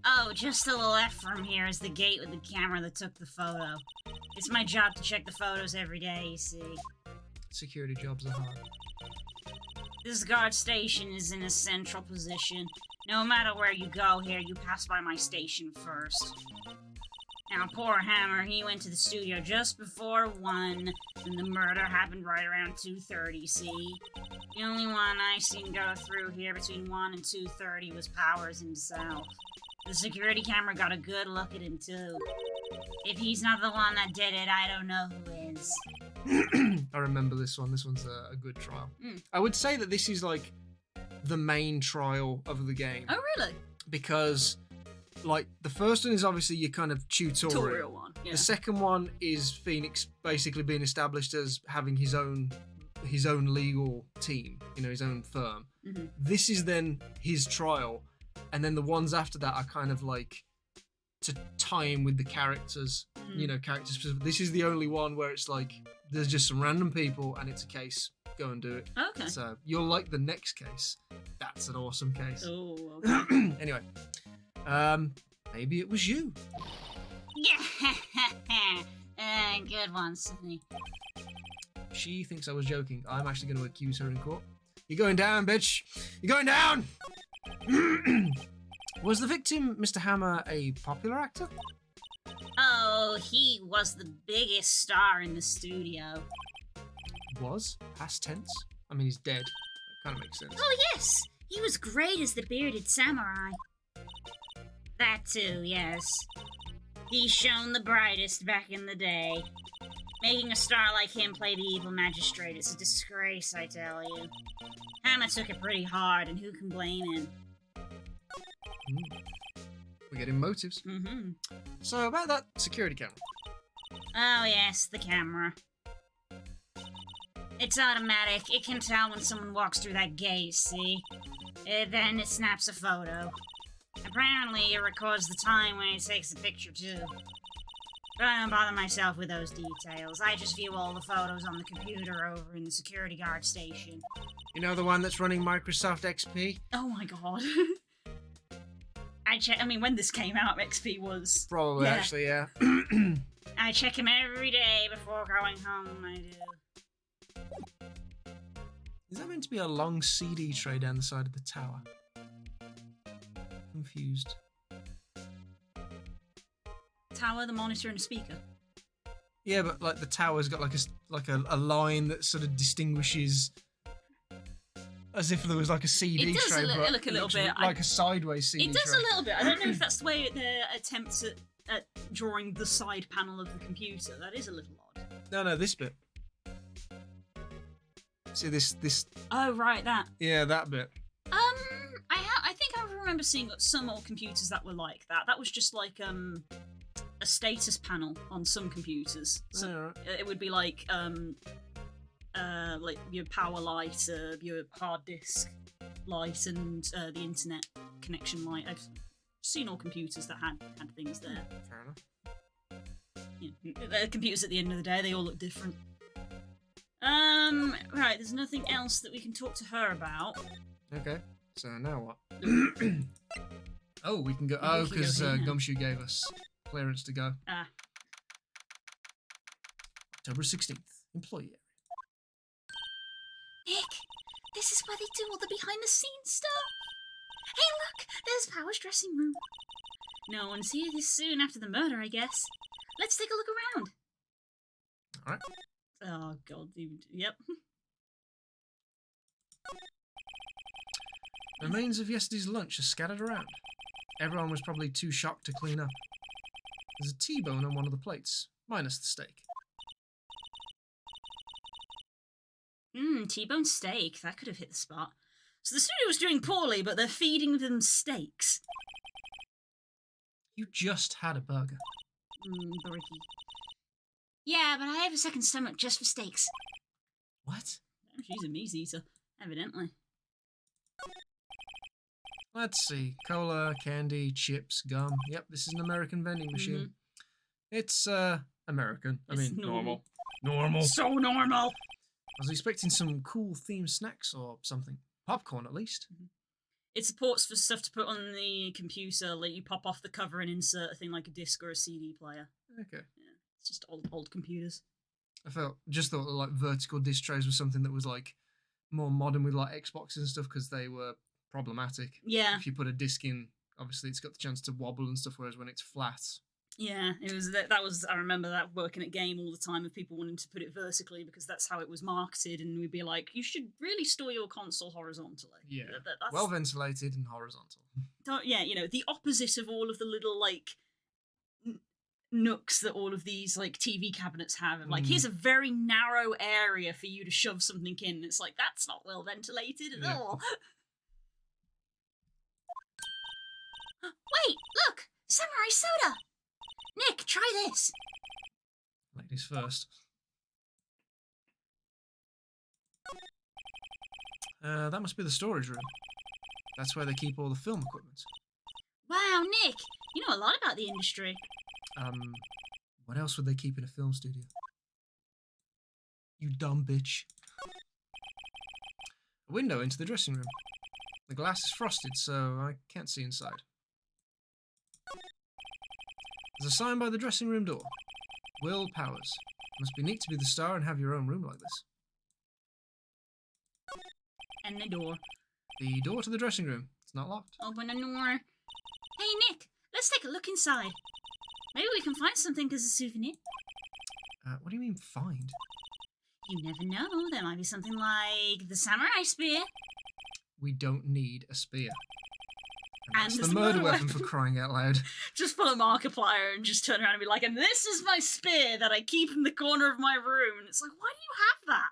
Oh, just to the left from here is the gate with the camera that took the photo. It's my job to check the photos every day, you see. Security jobs are hard. This guard station is in a central position. No matter where you go here, you pass by my station first. Now, poor Hammer, he went to the studio just before 1, and the murder happened right around 2:30, see? The only one I seen go through here between 1 and 2:30 was Powers himself. The security camera got a good look at him, too. If he's not the one that did it, I don't know who is. I remember this one. This one's a good trial. I would say that this is like the main trial of the game. Oh, really? Because, like, the first one is obviously your kind of tutorial one. Yeah. The second one is Phoenix basically being established as having his own legal team, you know, his own firm. This is then his trial, and then the ones after that are kind of like to tie in with the characters, you know, character specific. This is the only one where it's like there's just some random people and it's a case. Go and do it. Okay. So you'll like the next case. That's an awesome case. Oh, okay. Anyway, maybe it was you. Yeah. Good one, Sydney. She thinks I was joking. I'm actually going to accuse her in court. You're going down, bitch. You're going down. Was the victim, Mr. Hammer, a popular actor? Oh, he was the biggest star in the studio. Was? Past tense? I mean, he's dead. That kind of makes sense. Oh, yes! He was great as the bearded samurai. That too, yes. He shone the brightest back in the day. Making a star like him play the evil magistrate is a disgrace, I tell you. Hammer took it pretty hard, and who can blame him? We're getting motives. So about that security camera. Oh yes, the camera. It's automatic. It can tell when someone walks through that gate, see? Then it snaps a photo. Apparently, it records the time when it takes the picture, too. But I don't bother myself with those details. I just view all the photos on the computer over in the security guard station. You know the one that's running Microsoft XP? Oh my god. I mean, when this came out, XP was... Probably, actually, yeah. I check him every day before going home, I do. Is that meant to be a long CD tray down the side of the tower? Confused. Tower, the monitor, and a speaker. Yeah, but like the tower's got like a line that sort of distinguishes, as if there was like a CD it does tray, look a little bit like a sideways CD. It does tray. a little bit. I don't know if that's the way their attempts at drawing the side panel of the computer. That is a little odd. No, this bit. See this. Oh right, that. Yeah, that bit. I think I remember seeing some old computers that were like that. That was just like a status panel on some computers. So right. it would be like your power light, your hard disk light, and the internet connection light. I've seen all computers that had things there. Fair enough. They're computers at the end of the day. They all look different. Right. There's nothing else that we can talk to her about. Okay. So now what? Oh, we can go. Oh, because Gumshoe gave us clearance to go. Ah. October 16th, employee area. Nick, this is where they do all the behind-the-scenes stuff. Hey, look, there's Power's dressing room. No one's here this soon after the murder, I guess. Let's take a look around. All right. Oh God, yep. Remains of yesterday's lunch are scattered around. Everyone was probably too shocked to clean up. There's a T-bone on one of the plates, minus the steak. T-bone steak. That could have hit the spot. So the studio was doing poorly, but they're feeding them steaks. You just had a burger. Burricky. Yeah, but I have a second stomach just for steaks. What? She's a meat eater, evidently. Let's see. Cola, candy, chips, gum. Yep, this is an American vending machine. It's, American. I mean, normal. Normal. So normal! I was expecting some cool themed snacks or something. Popcorn, at least. It supports for stuff to put on the computer, like you pop off the cover and insert a thing like a disc or a CD player. Okay. Yeah, it's just old computers. I just thought that, like, vertical disc trays was something that was, like, more modern with, like, Xboxes and stuff, because they were problematic. Yeah. If you put a disc in, obviously it's got the chance to wobble and stuff, whereas when it's flat... Yeah, it was that was. I remember that working at Game all the time of people wanting to put it vertically because that's how it was marketed, and we'd be like, "You should really store your console horizontally." Yeah, that's, well ventilated and horizontal. Yeah, the opposite of all of the little like nooks that all of these like TV cabinets have. Like, here's a very narrow area for you to shove something in. It's like that's not well ventilated at all. Wait, look, samurai soda. Nick, try this. Ladies first. That must be the storage room. That's where they keep all the film equipment. Wow, Nick, you know a lot about the industry. What else would they keep in a film studio? You dumb bitch. A window into the dressing room. The glass is frosted, so I can't see inside. There's a sign by the dressing room door. Will Powers. Must be neat to be the star and have your own room like this. And the door. The door to the dressing room. It's not locked. Open the door. Hey, Nick, let's take a look inside. Maybe we can find something as a souvenir. What do you mean, find? You never know. There might be something like the samurai spear. We don't need a spear. And that's the murder weapon for crying out loud. Just pull a Markiplier and just turn around and be like, and this is my spear that I keep in the corner of my room. And it's like, why do you have that?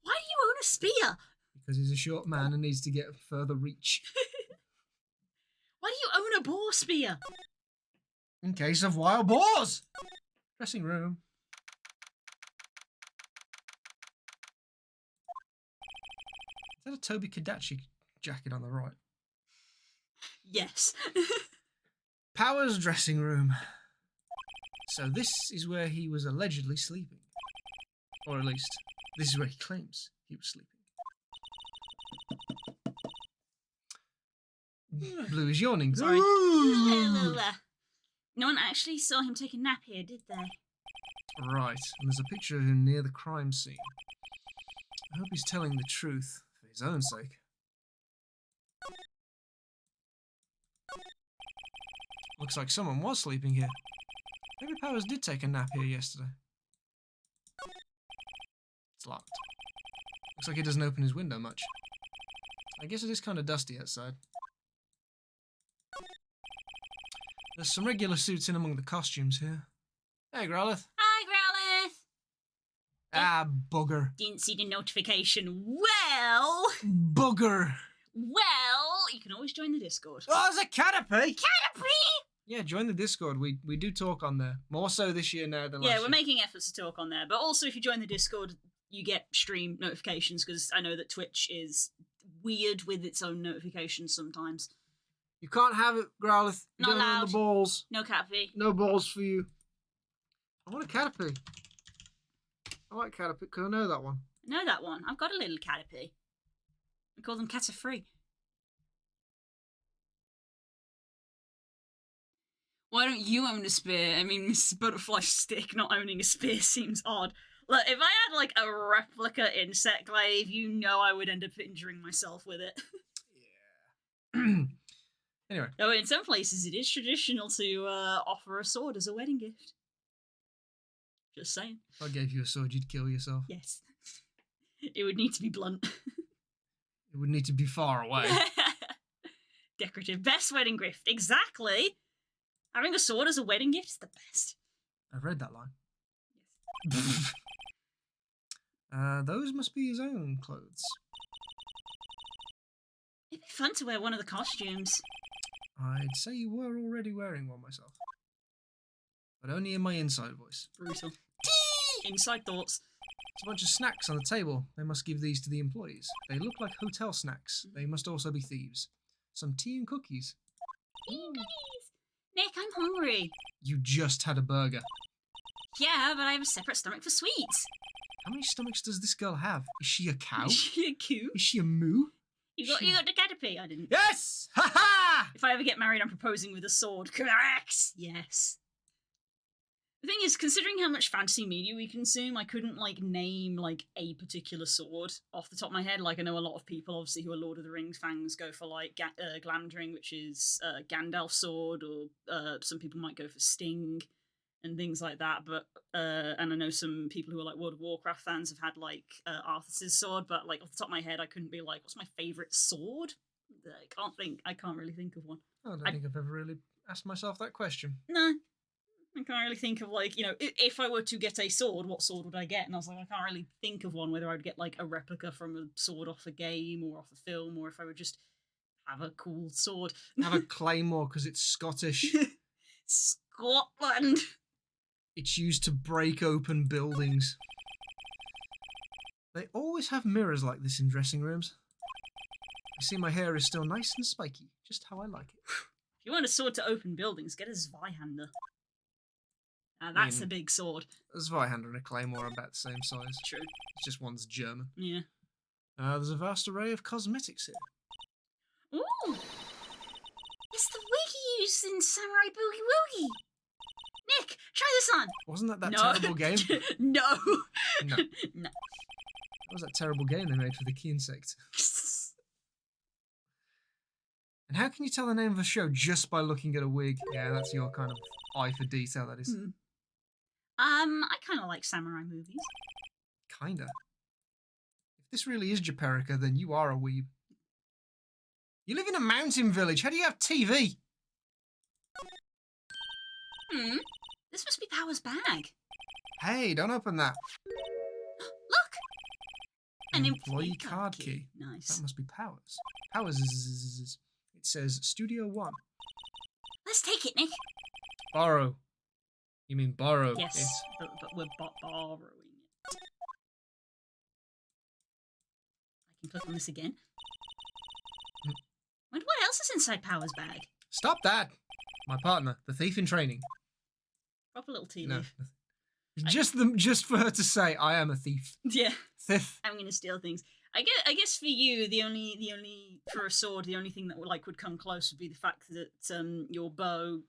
Why do you own a spear? Because he's a short man and needs to get further reach. Why do you own a boar spear? In case of wild boars! Dressing room. that a Toby Kadachi jacket on the right? Yes. Powers' dressing room. So this is where he was allegedly sleeping. Or at least, this is where he claims he was sleeping. Blue is yawning. Sorry. Ooh. No one actually saw him take a nap here, did they? Right, and there's a picture of him near the crime scene. I hope he's telling the truth for his own sake. Looks like someone was sleeping here. Maybe Powers did take a nap here yesterday. It's locked. Looks like he doesn't open his window much. I guess it is kind of dusty outside. There's some regular suits in among the costumes here. Hey, Growlithe. Hi, Growlithe. Ah, bugger. Didn't see the notification. Well, Bugger. you can always join the Discord. Oh, there's a Caterpie. Caterpie! Yeah, join the Discord. We do talk on there. More so this year now than last Yeah, year. we're making efforts to talk on there. But also, if you join the Discord, you get stream notifications, because I know that Twitch is weird with its own notifications sometimes. You can't have it, Growlithe. You Not don't own allowed. the balls. No, Caterpie. No balls for you. I want a Caterpie. I like Caterpie because I know that one. I know that one. I've got a little Caterpie. We call them Caterfree. Why don't you own a spear? I mean, Mrs. Butterfly Stick not owning a spear seems odd. Look, if I had, like, a replica insect glaive, you know I would end up injuring myself with it. Yeah. Anyway. Though in some places it is traditional to offer a sword as a wedding gift. Just saying. If I gave you a sword, you'd kill yourself. Yes. It would need to be blunt. It would need to be far away. Decorative. Best wedding gift. Exactly. Having a sword as a wedding gift is the best. I've read that line. Those must be his own clothes. It'd be fun to wear one of the costumes. I'd say you were already wearing one myself. But only in my inside voice. Brutal. Inside thoughts. There's a bunch of snacks on the table. They must give these to the employees. They look like hotel snacks. They must also be thieves. Some tea and cookies. Nick, I'm hungry. You just had a burger. Yeah, but I have a separate stomach for sweets. How many stomachs does this girl have? Is she a cow? Is she cute? Is she a moo? You got the Caterpie. I didn't. Yes! Ha ha! If I ever get married, I'm proposing with a sword. Correct. Yes. The thing is, considering how much fantasy media we consume, I couldn't, like, name, like, a particular sword off the top of my head. Like, I know a lot of people, obviously, who are Lord of the Rings fans go for, like, Glamdring, which is Gandalf's sword, or some people might go for Sting and things like that. But and I know some people who are, like, World of Warcraft fans have had, like, Arthas's sword, but, like, off the top of my head, I couldn't be like, what's my favourite sword? I can't really think of one. I don't think I've ever really asked myself that question. No. I can't really think of, like, you know, if I were to get a sword, what sword would I get? And I was like, I can't really think of one, whether I would get, like, a replica from a sword off a game or off a film, or if I would just have a cool sword. Have a claymore because it's Scottish. Scotland! It's used to break open buildings. They always have mirrors like this in dressing rooms. I see my hair is still nice and spiky, just how I like it. If you want a sword to open buildings, get a Zweihander. That's a big sword. A Zweihander and a claymore are about the same size. True. It's just one's German. Yeah. There's a vast array of cosmetics here. Ooh! It's the wig he used in Samurai Boogie Woogie! Nick, try this on! Wasn't that No. terrible game? No! No. No. What was that terrible game they made for the key insect? And how can you tell the name of a show just by looking at a wig? Yeah, that's your kind of eye for detail, that is. I kind of like samurai movies. Kinda. If this really is Japerica, then you are a weeb. You live in a mountain village. How do you have TV? This must be Power's bag. Hey, don't open that. Look! An employee card key. Nice. That must be Powers. Powers is... It says Studio One. Let's take it, Nick. Borrow. You mean borrow? Yes, but we're borrowing it. You click on this again. Wonder what else is inside Power's bag? Stop that! My partner, the thief in training. Proper little tea No. leaf. Just for her to say, I am a thief. Yeah. Thief. I'm gonna steal things. I guess for you, the only for a sword, the only thing that would come close would be the fact that your bow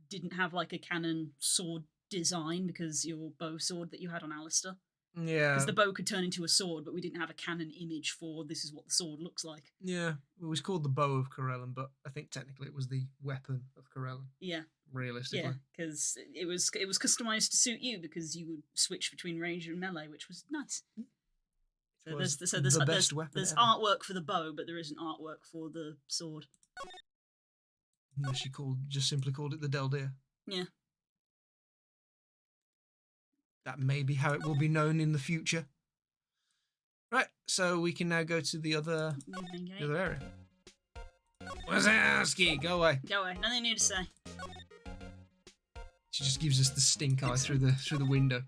didn't have like a canon sword design, because your bow sword that you had on Alistair. Yeah. Because the bow could turn into a sword, but we didn't have a canon image for this is what the sword looks like. Yeah. It was called the bow of Corellon, but I think technically it was the weapon of Corellon. Yeah. Realistically. Yeah, because it was customized to suit you, because you would switch between range and melee, which was nice. So there's the best weapon there's ever. artwork for the bow, but there isn't artwork for the sword. Unless she just simply called it the Deldir. Yeah. That may be how it will be known in the future. Right, so we can now go to the other area. Wazowski, go away. Go away. Nothing new to say. She just gives us the stink eye through the window.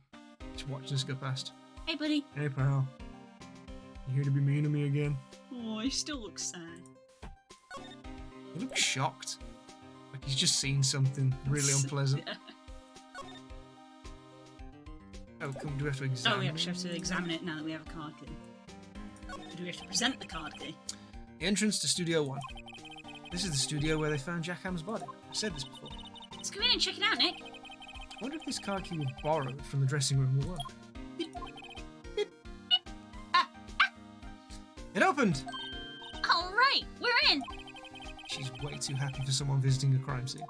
She's watching us go past. Hey, buddy. Hey, pal. You here to be mean to me again? Oh, he still looks sad. He looks shocked. Like he's just seen something really unpleasant. Oh, do we have to examine? Oh, we actually have to examine it now that we have a card key. Do we have to present the card key? The entrance to Studio 1. This is the studio where they found Jack Ham's body. I've said this before. Let's come in and check it out, Nick. I wonder if this card key was borrowed from the dressing room will work. It opened! All right, we're in. She's way too happy for someone visiting a crime scene.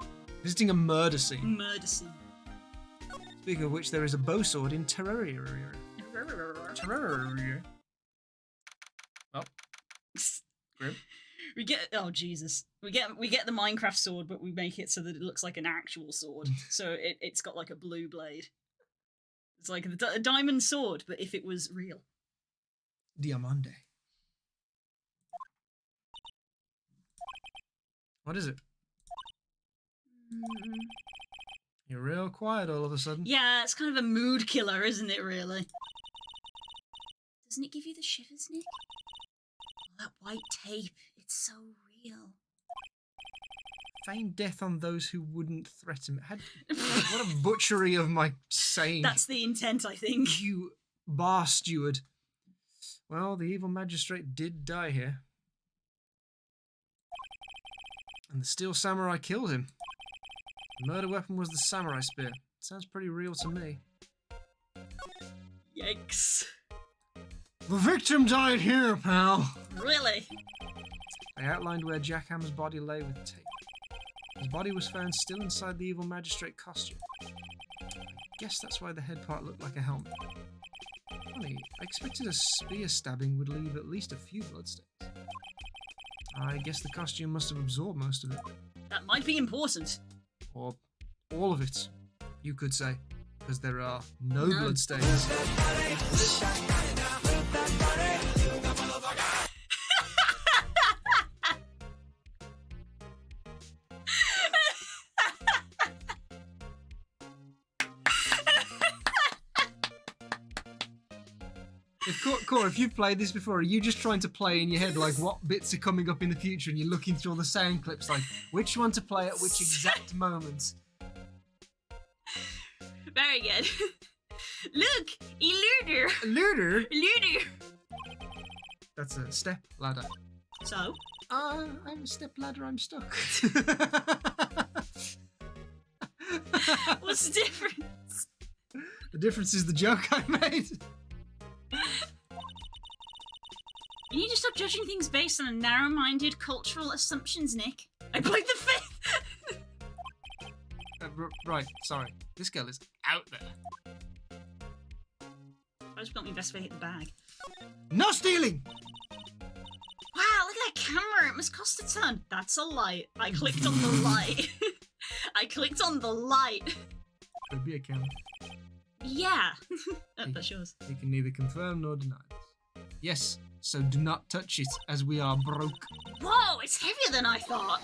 Visiting a murder scene. Murder scene. Speaking of which, there is a bow sword in Terraria. Terraria. Oh. Grim. We get Jesus. We get the Minecraft sword, but we make it so that it looks like an actual sword. So it's got like a blue blade. It's like a diamond sword, but if it was real. Diamante. What is it? You're real quiet all of a sudden. Yeah, it's kind of a mood killer, isn't it, really? Doesn't it give you the shivers, Nick? Oh, that white tape, it's so real. Feign death on those who wouldn't threaten me. What a butchery of my saying. That's the intent, I think. You bar steward. Well, the evil magistrate did die here. And the steel samurai killed him. The murder weapon was the samurai spear. Sounds pretty real to me. Yikes. The victim died here, pal. Really? They outlined where Jack Ham's body lay with tape. His body was found still inside the evil magistrate costume. I guess that's why the head part looked like a helmet. Funny, I expected a spear stabbing would leave at least a few bloodstains. I guess the costume must have absorbed most of it. That might be important. Or all of it, you could say, because there are no bloodstains. Cora, if you've played this before, are you just trying to play in your head like what bits are coming up in the future and you're looking through all the sound clips like which one to play at which exact moment? Very good. Look! Eluder! Looter? Eluder! That's a step ladder. So? I'm a step ladder, I'm stuck. What's the difference? The difference is the joke I made. You need to stop judging things based on narrow-minded cultural assumptions, Nick. I played the fifth! Right, sorry. This girl is out there. I just got me investigate the bag. No stealing! Wow, look at that camera! It must cost a ton. That's a light. I clicked on the light. I clicked on the light. Could be a camera. Yeah. That's yours. You can neither confirm nor deny this. Yes, so do not touch it, as we are broke. Whoa, it's heavier than I thought.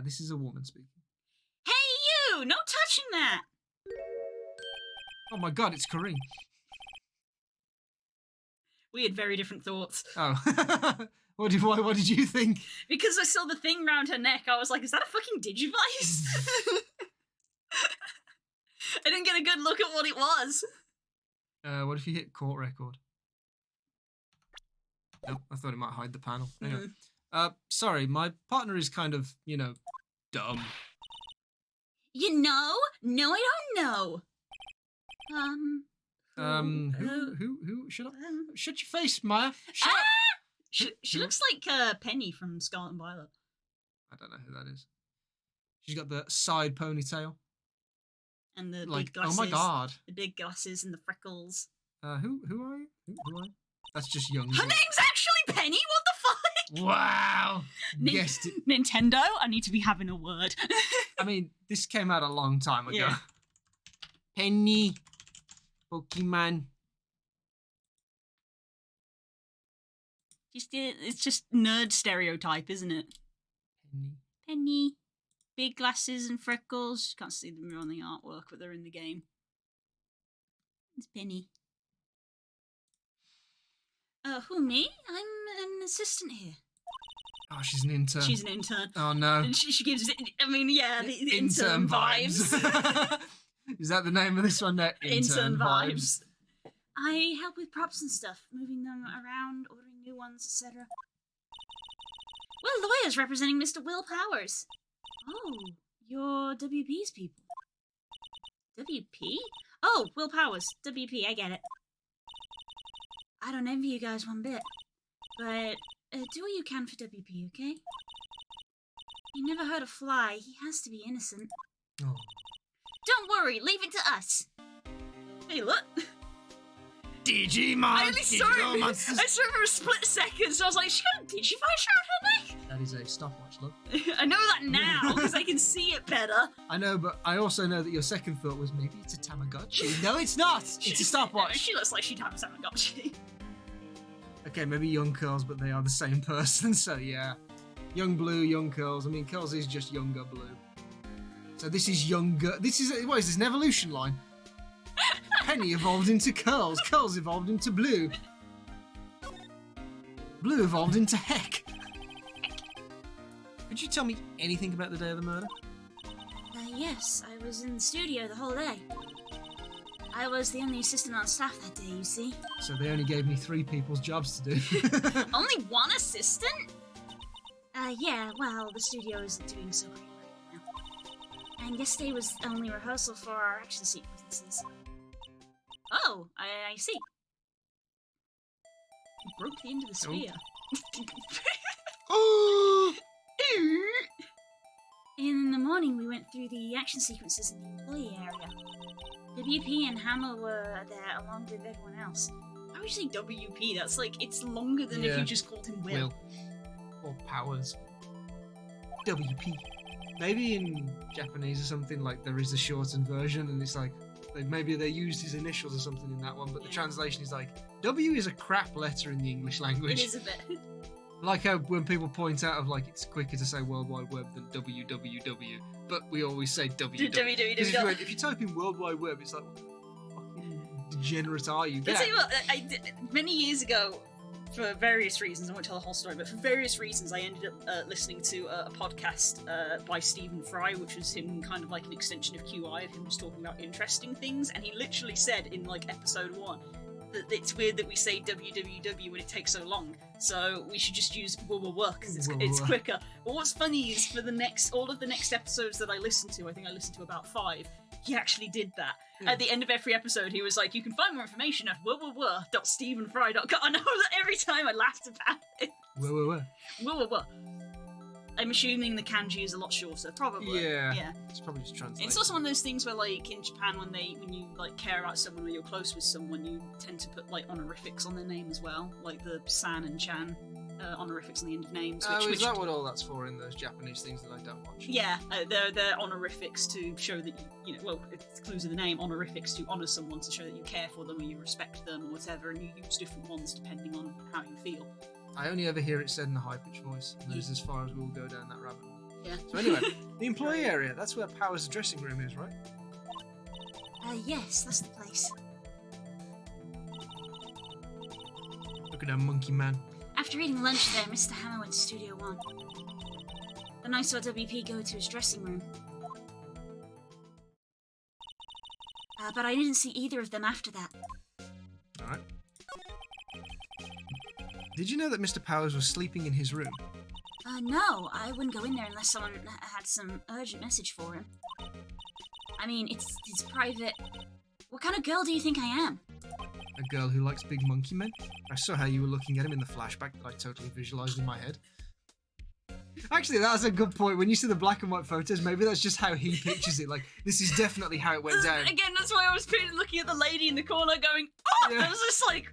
This is a woman speaking. Hey, you! No touching that! Oh my god, it's Kareem. We had very different thoughts. Oh. What did you think? Because I saw the thing round her neck, I was like, is that a fucking Digivice? I didn't get a good look at what it was. What if you hit court record? Nope, I thought it might hide the panel. Anyway. Sorry, my partner is kind of, dumb. You know? No, I don't know. Who? Shut up. Shut your face, Maya. Shut up. She looks like Penny from Scarlet and Violet. I don't know who that is. She's got the side ponytail. And the big glasses. Oh my god. The big glasses and the freckles. Who are you? Who are you? That's just young. Her name's actually Penny? What the fuck? Wow. Guessed it. Nintendo, I need to be having a word. I mean, this came out a long time ago. Yeah. Penny. Pokemon. It's just nerd stereotype, isn't it? Penny. Big glasses and freckles. Can't see them on the artwork, but they're in the game. It's Penny. Who, me? I'm an assistant here. Oh, she's an intern. She's an intern. Oh, no. And she gives, the intern vibes. Is that the name of this one? No, intern vibes. I help with props and stuff, moving them around, ordering new ones, etc. We're lawyers representing Mr. Will Powers. Oh, you're WP's people. WP? Oh, Will Powers. WP, I get it. I don't envy you guys one bit. But do what you can for WP, okay? He never hurt a fly. He has to be innocent. Oh. Don't worry, leave it to us. Hey, look. Digimon! I only saw it. I saw it for a split second, so I was like, she got a Digivice around her neck? That is a stopwatch, look. I know that now, because I can see it better. I know, but I also know that your second thought was maybe it's a Tamagotchi. No, it's not! It's a stopwatch. She looks like she'd have a Tamagotchi. Okay, maybe young Curls, but they are the same person, so yeah. Young Blue, young Curls. I mean, Curls is just younger Blue. So this is younger... What is this, an evolution line? Penny evolved into Curls. Curls evolved into Blue. Blue evolved into Heck. Could you tell me anything about the day of the murder? Yes, I was in the studio the whole day. I was the only assistant on staff that day, you see. So they only gave me 3 people's jobs to do. Only one assistant? Yeah, well, the studio isn't doing so great right now. And yesterday was only rehearsal for our action sequences. Oh, I see. You broke the end of the sphere. Oh! In the morning, we went through the action sequences in the employee area. WP and Hammer were there along with everyone else. Why would you say WP? That's like, it's longer than if you just called him Will. Or Powers. WP. Maybe in Japanese or something, like, there is a shortened version, and it's like, maybe they used his initials or something in that one, but the translation is like, W is a crap letter in the English language. It is a bit. Like how when people point out of like it's quicker to say World Wide Web than www, but we always say www. If you type in World Wide Web, it's like, what the fucking degenerate are you? I'll tell you what, many years ago, for various reasons, I won't tell the whole story, but for various reasons, I ended up listening to a podcast by Stephen Fry, which was him kind of like an extension of QI, of him just talking about interesting things, and he literally said in like episode 1 that it's weird that we say www when it takes so long, so we should just use www because it's quicker. But what's funny is for all of the next episodes that I listened to, I think I listened to about 5, he actually did that. Yeah. At the end of every episode, he was like, you can find more information at www.stephenfry.com. I know that every time I laughed about it. Www. I'm assuming the kanji is a lot shorter, probably. Yeah. It's probably just translated. It's also one of those things where, like, in Japan, when you like care about someone or you're close with someone, you tend to put like honorifics on their name as well, like the san and chan honorifics on the end of names. Is that what all that's for in those Japanese things that I don't watch? Yeah, they're honorifics to show that you know. Well, it's clues in the name. Honorifics to honor someone, to show that you care for them or you respect them or whatever, and you use different ones depending on how you feel. I only ever hear it said in a high-pitched voice, and that is as far as we'll go down that rabbit hole. Yeah. So anyway, the employee area, that's where Powers' dressing room is, right? Yes, that's the place. Crocodile Monkey Man. After eating lunch there, Mr. Hammer went to Studio One. Then I saw WP go to his dressing room. But I didn't see either of them after that. Alright. Did you know that Mr. Powers was sleeping in his room? No, I wouldn't go in there unless someone had some urgent message for him. I mean, it's private. What kind of girl do you think I am? A girl who likes big monkey men? I saw how you were looking at him in the flashback that I totally visualized in my head. Actually, that's a good point. When you see the black and white photos, maybe that's just how he pictures it. Like, this is definitely how it went down. Again, that's why I was looking at the lady in the corner going, oh! Yeah. I was just like,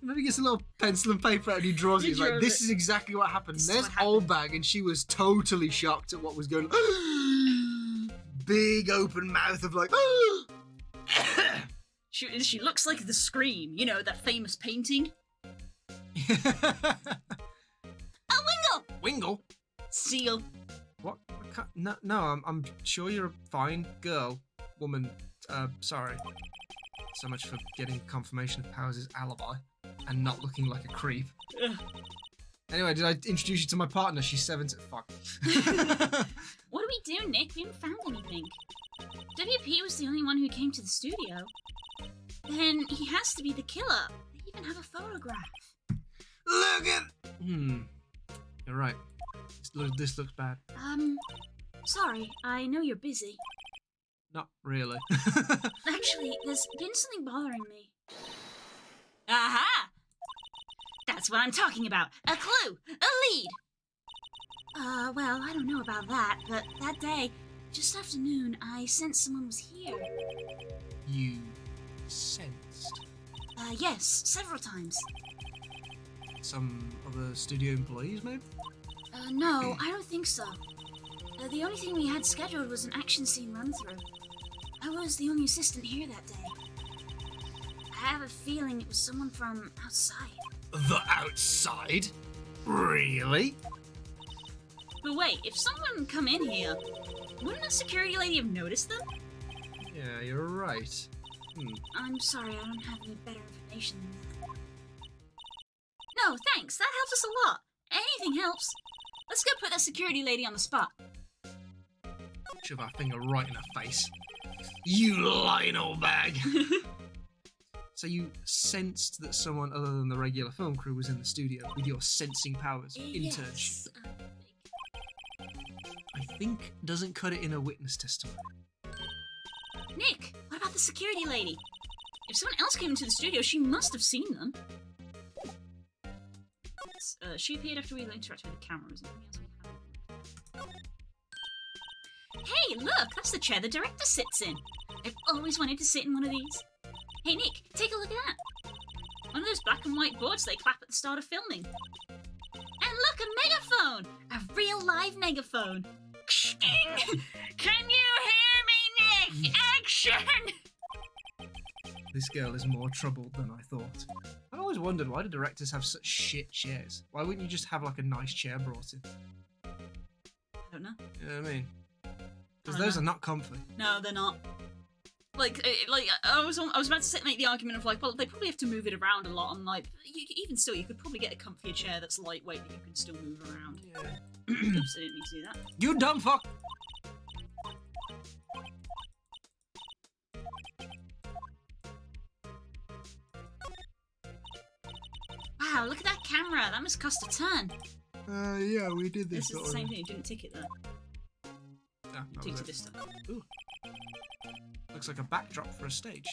Maybe he gets a little pencil and paper out and he draws it. He's like, this is exactly what happened. There's Old Bag, and she was totally shocked at what was going on. Big open mouth of like, She looks like the Scream, you know, that famous painting. Wingle! Wingle? Seal. What? No, I'm sure you're a fine girl, woman. Sorry. So much for getting confirmation of Powers' alibi and not looking like a creep. Anyway, did I introduce you to my partner? She's 7 to... Fuck. What do we do, Nick? We haven't found anything. WP was the only one who came to the studio. Then he has to be the killer. They even have a photograph. Look at... You're right. This looks bad. Sorry. I know you're busy. Not really. Actually, there's been something bothering me. Aha! That's what I'm talking about. A clue! A lead! Well, I don't know about that, but that day, just after noon, I sensed someone was here. You sensed? Yes, several times. Some other studio employees, maybe? No, I don't think so. The only thing we had scheduled was an action scene run-through. I was the only assistant here that day. I have a feeling it was someone from outside. The outside? Really? But wait, if someone come in here, wouldn't the security lady have noticed them? Yeah, you're right. I'm sorry, I don't have any better information than that. No, thanks, that helps us a lot. Anything helps. Let's go put that security lady on the spot. Shove our finger right in her face. You lying old bag! So you sensed that someone other than the regular film crew was in the studio with your sensing powers internship. I think doesn't cut it in a witness testimony. Nick, what about the security lady? If someone else came into the studio, she must have seen them. She appeared after we interacted with the camera. Is there anything else we have? Hey, look! That's the chair the director sits in. I've always wanted to sit in one of these. Hey, Nick, take a look at that. One of those black and white boards they clap at the start of filming. And look, a megaphone! A real live megaphone. Can you hear me, Nick? Action! This girl is more troubled than I thought. I always wondered, why do directors have such shit chairs? Why wouldn't you just have like a nice chair brought in? I don't know. You know what I mean? Because those are not comfy. No, they're not. Like I was about to make the argument of like, well, they probably have to move it around a lot, and like, even still, you could probably get a comfier chair that's lightweight that you can still move around. Yeah. Oops, I didn't mean to do that. You dumb fuck! Wow, look at that camera. That must cost a ton. Yeah, we did this. This is the same thing. You didn't tick it though. Yeah, You ticked this stuff. Ooh. Looks like a backdrop for a stage.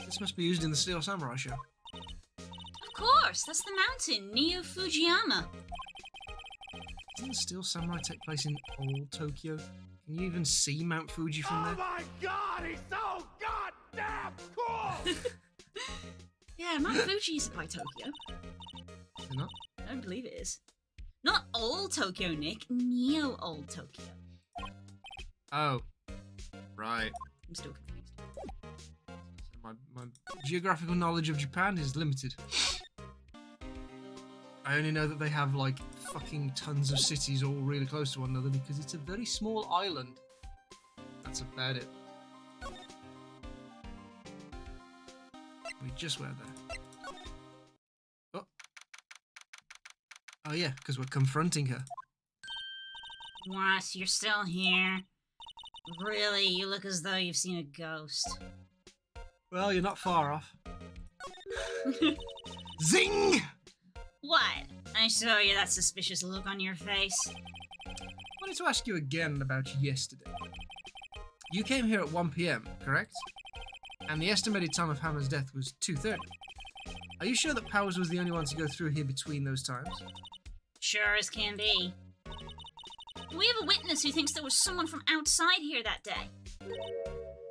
This must be used in the Steel Samurai show. Of course, that's the mountain, Neo Fujiyama. Doesn't the Steel Samurai take place in old Tokyo? Can you even see Mount Fuji from there? Oh my god, he's so goddamn cool! Yeah, Mount Fuji isn't by Tokyo. Is it not? I don't believe it is. Not old Tokyo, Nick. Neo old Tokyo. Oh. Right. I'm still confused. My geographical knowledge of Japan is limited. I only know that they have like fucking tons of cities all really close to one another because it's a very small island. That's about it. We just went there. Oh yeah, because we're confronting her. What? You're still here? Really? You look as though you've seen a ghost. Well, you're not far off. Zing! What? I saw you that suspicious look on your face. I wanted to ask you again about yesterday. You came here at 1 p.m., correct? And the estimated time of Hammer's death was 2:30. Are you sure that Powers was the only one to go through here between those times? Sure as can be. We have a witness who thinks there was someone from outside here that day.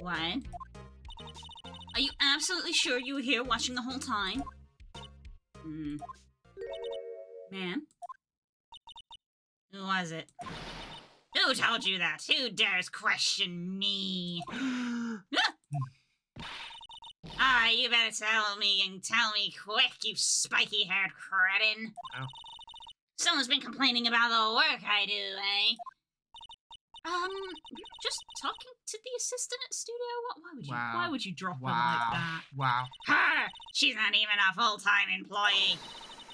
What? Are you absolutely sure you were here watching the whole time? Ma'am? Who was it? Who told you that? Who dares question me? You better tell me and tell me quick, you spiky-haired cretin. Ow. Someone's been complaining about the work I do, eh? Just talking to the assistant at studio? Why would you drop her like that? Wow. Her! She's not even a full-time employee.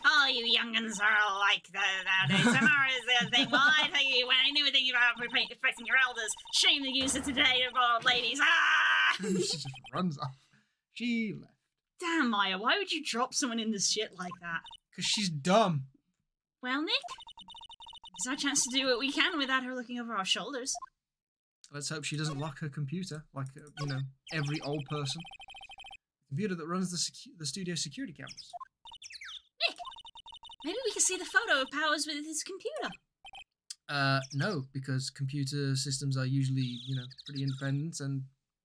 All you young'uns are like that nowadays. Tomorrow is the other thing. Well, I tell you, when I knew a thing about respecting your elders, shame the use of today of old ladies. She just runs off. She left. Damn, Maya, why would you drop someone in this shit like that? Because she's dumb. Well, Nick, it's our chance to do what we can without her looking over our shoulders. Let's hope she doesn't lock her computer, like, every old person. The computer that runs the studio security cameras. Nick, maybe we can see the photo of Powers with his computer. No, because computer systems are usually, pretty independent and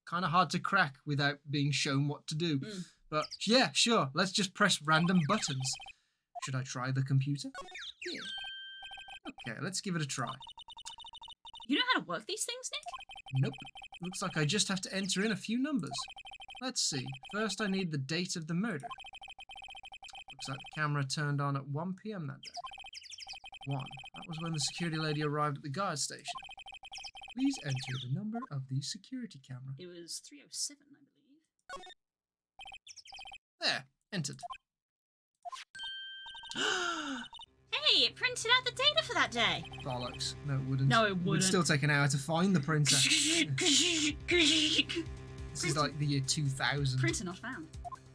kind of hard to crack without being shown what to do. But yeah, sure, let's just press random buttons. Should I try the computer? Yeah. Okay, let's give it a try. You know how to work these things, Nick? Nope. Looks like I just have to enter in a few numbers. Let's see. First, I need the date of the murder. Looks like the camera turned on at 1 p.m. that day. 1. That was when the security lady arrived at the guard station. Please enter the number of the security camera. It was 307, I believe. There. Entered. Hey, it printed out the data for that day. Bollocks. No, it wouldn't. No, it wouldn't. It would still take an hour to find the printer. This is like the year 2000. Printer not found.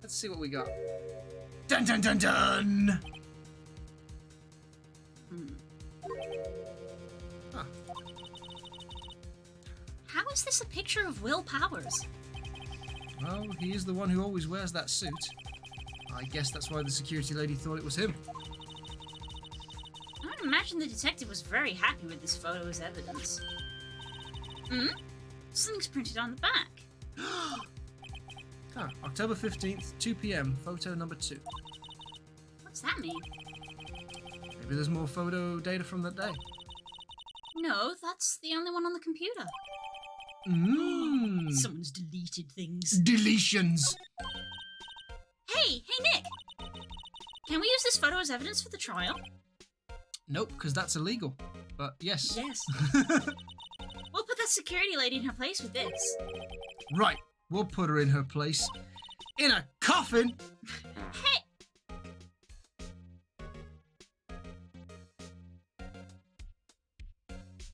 Let's see what we got. Dun dun dun dun! Huh. How is this a picture of Will Powers? Well, he is the one who always wears that suit. I guess that's why the security lady thought it was him. I would imagine the detective was very happy with this photo as evidence. Something's printed on the back. October 15th, 2 p.m, photo number 2. What's that mean? Maybe there's more photo data from that day. No, that's the only one on the computer. Someone's deleted things. Deletions! Hey, Nick! Can we use this photo as evidence for the trial? Nope, because that's illegal. But yes. Yes. We'll put that security lady in her place with this. Right, we'll put her in her place. In a coffin! Hey!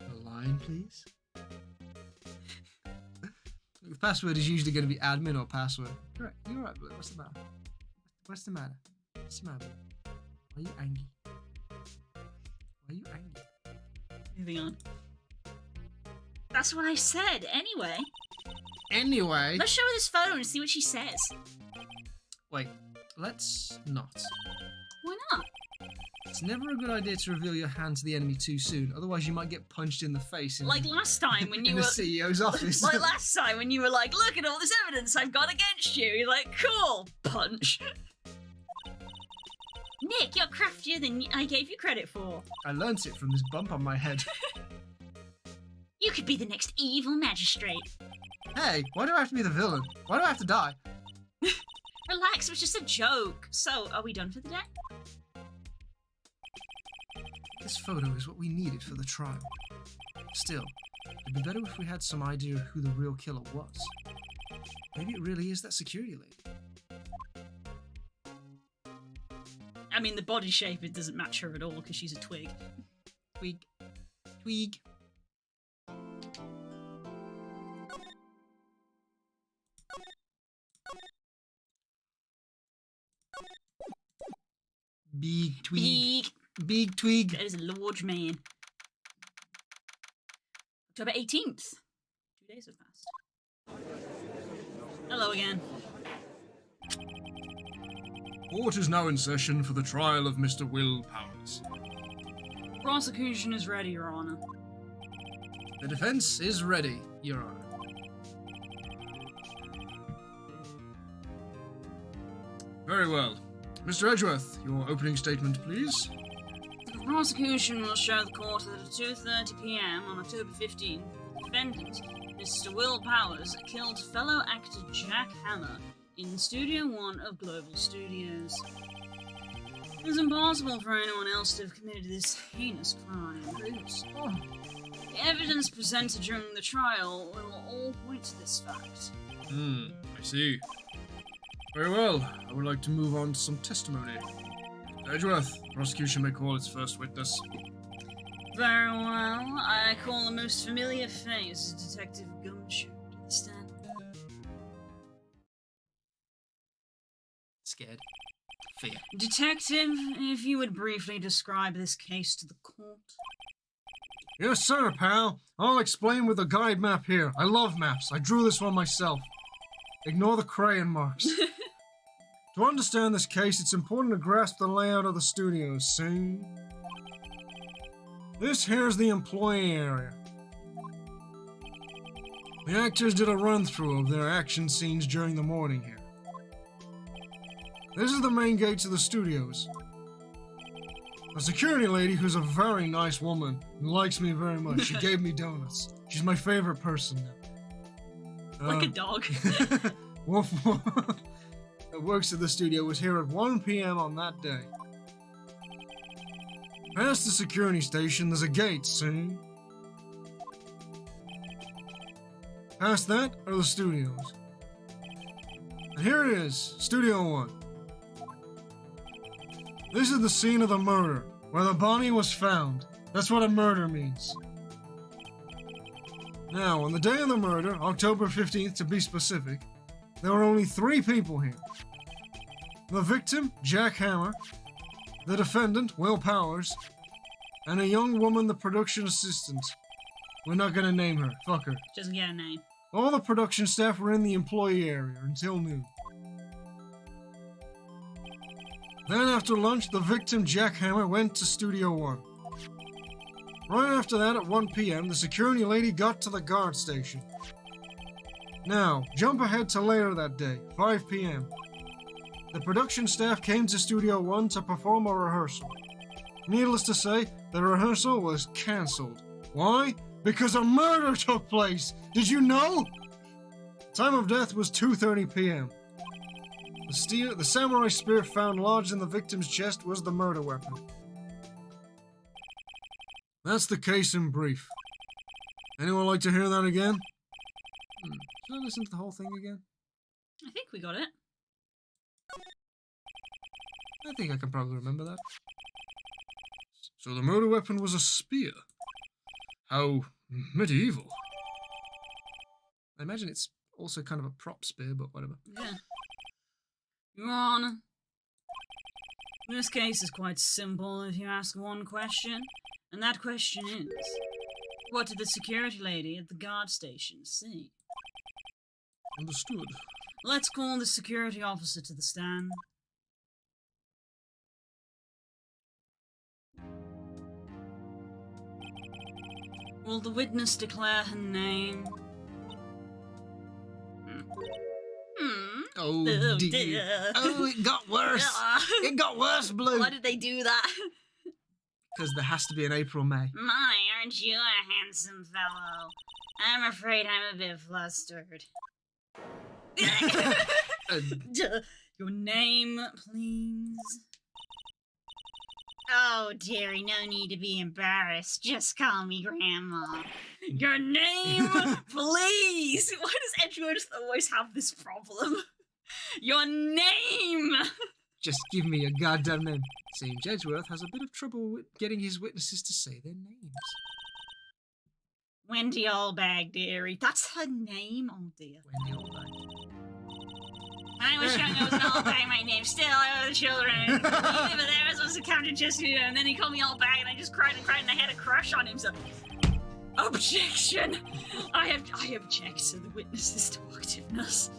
A line, please. The password is usually going to be admin or password. Correct. You're right, Blue. What's the matter? What's the matter? What's the matter? Why are you angry? Why are you angry? Moving on. That's what I said, anyway. Anyway. Let's show her this photo and see what she says. Wait, let's not. Why not? It's never a good idea to reveal your hand to the enemy too soon, otherwise you might get punched in the face. Like last time when you were... in the CEO's office. Like last time when you were like, look at all this evidence I've got against you. You're like, cool, punch. Nick, you're craftier than I gave you credit for. I learnt it from this bump on my head. You could be the next evil magistrate. Hey, why do I have to be the villain? Why do I have to die? Relax, it was just a joke. So, are we done for the day? This photo is what we needed for the trial. Still, it'd be better if we had some idea of who the real killer was. Maybe it really is that security lady. I mean, the body shape, it doesn't match her at all because she's a twig. Twig. Twig. Big twig. Big twig. That is a large man. October 18th. 2 days have passed. Hello again. Court is now in session for the trial of Mr. Will Powers. Prosecution is ready, Your Honor. The defense is ready, Your Honor. Very well. Mr. Edgeworth, your opening statement, please. The prosecution will show the court that at 2:30 p.m. on October 15th, the defendant, Mr. Will Powers, killed fellow actor Jack Hammer in Studio One of Global Studios. It is impossible for anyone else to have committed this heinous crime. The evidence presented during the trial will all point to this fact. I see. Very well. I would like to move on to some testimony. Mr. Edgeworth, the prosecution may call its first witness. Very well. I call the most familiar face, Detective Gumshoe, to the stand. Scared. Fear. Detective, if you would briefly describe this case to the court. Yes, sir, pal. I'll explain with the guide map here. I love maps. I drew this one myself. Ignore the crayon marks. To understand this case, it's important to grasp the layout of the studios, see? This here's the employee area. The actors did a run-through of their action scenes during the morning here. This is the main gate to the studios. A security lady who's a very nice woman and likes me very much. She gave me donuts. She's my favorite person now. Like a dog. Wolf that works at the studio was here at 1 p.m. on that day. Past the security station, there's a gate, see? Past that are the studios. And here it is, Studio One. This is the scene of the murder, where the body was found. That's what a murder means. Now, on the day of the murder, October 15th to be specific, there were only 3 people here. The victim, Jack Hammer, the defendant, Will Powers, and a young woman, the production assistant. We're not gonna name her, fuck her. Doesn't get a name. All the production staff were in the employee area until noon. Then after lunch, the victim, Jack Hammer, went to Studio One. Right after that, at 1 p.m., the security lady got to the guard station. Now, jump ahead to later that day, 5 p.m. The production staff came to Studio One to perform a rehearsal. Needless to say, the rehearsal was cancelled. Why? Because a murder took place! Did you know? Time of death was 2:30 p.m. The samurai spear found lodged in the victim's chest was the murder weapon. That's the case in brief. Anyone like to hear that again? Should I listen to the whole thing again? I think we got it. I think I can probably remember that. So the murder weapon was a spear. How medieval. I imagine it's also kind of a prop spear, but whatever. Yeah. Your Honor, this case is quite simple if you ask one question, and that question is, what did the security lady at the guard station see? Understood. Let's call the security officer to the stand. Will the witness declare her name? Oh, Oh, dear. dear. Oh, it got worse. It got worse, Blue. Why did they do that? Because there has to be an April May. My, aren't you a handsome fellow? I'm afraid I'm a bit flustered. Your name, please? Oh, dearie, no need to be embarrassed. Just call me Grandma. Your name, please! Why does Edgeworth always have this problem? Your name! Just give me a goddamn name. Seems Edgeworth has a bit of trouble with getting his witnesses to say their names. Wendy Allbag, dearie. That's her name? Oh, dear. Wendy Allbag. I wish I was Allbag, my name. Still, I was the children. But there was also Captain Chesterfield, and then he called me Allbag, and I just cried and cried, and I had a crush on him, so... Objection! I object to the witness's talkativeness.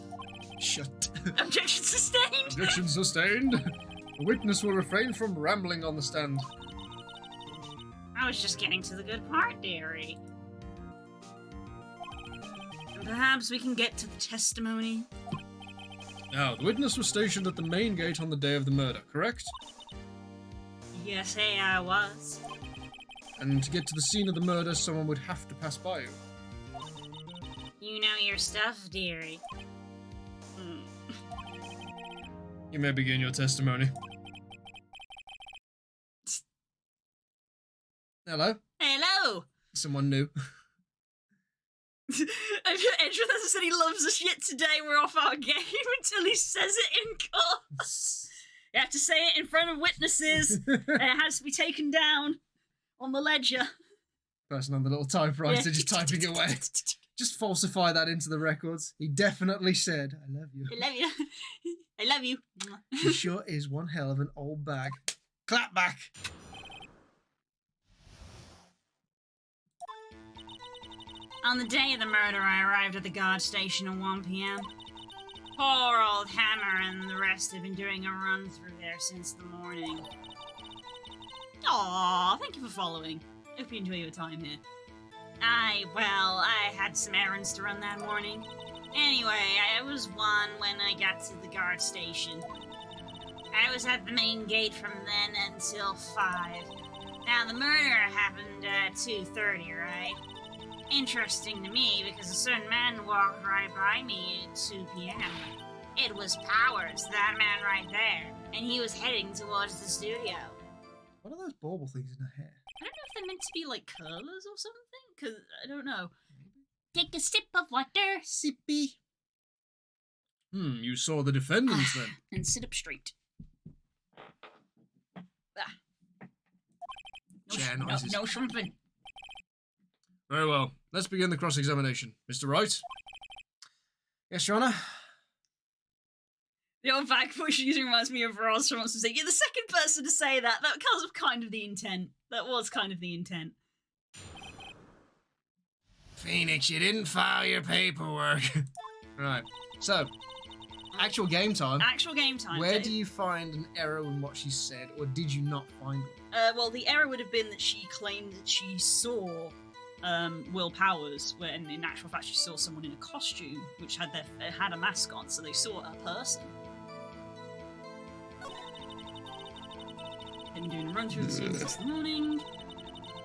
Shut. Objection sustained! Objection sustained. The witness will refrain from rambling on the stand. I was just getting to the good part, dearie. And perhaps we can get to the testimony? Now, the witness was stationed at the main gate on the day of the murder, correct? Yes, hey, I was. And to get to the scene of the murder, someone would have to pass by you. You know your stuff, dearie. You may begin your testimony. Hello? Hello! Someone new. Edgeworth hasn't said he loves us yet today. We're off our game until he says it in court. You have to say it in front of witnesses, and it has to be taken down on the ledger. Person on the little typewriter just typing away. Just falsify that into the records. He definitely said, I love you. I love you. I love you. He sure is one hell of an old bag. Clap back. On the day of the murder, I arrived at the guard station at 1 p.m. Poor old Hammer and the rest have been doing a run through there since the morning. Aww, thank you for following. Hope you enjoy your time here. I had some errands to run that morning. Anyway, I was 1 when I got to the guard station. I was at the main gate from then until 5. Now, the murder happened at 2:30, right? Interesting to me because a certain man walked right by me at 2 p.m. It was Powers, that man right there, and he was heading towards the studio. What are those bauble things in her hair? I don't know if they're meant to be like curlers or something, because I don't know. Take a sip of water. Sippy. You saw the defendants then? And sit up straight. Chair noises. No shrimping. Very well. Let's begin the cross-examination. Mr. Wright? Yes, Your Honour? The old back push usually reminds me of Ross from Monsters Inc. You're the second person to say that. That was kind of the intent. That was kind of the intent. Phoenix, you didn't file your paperwork. Right. So, actual game time. Actual game time. Where do you find an error in what she said, or did you not find one? Well, the error would have been that she claimed that she saw Will Powers, when in actual fact she saw someone in a costume which had a mask on, so they saw a person. Been doing a run through the scene since the morning.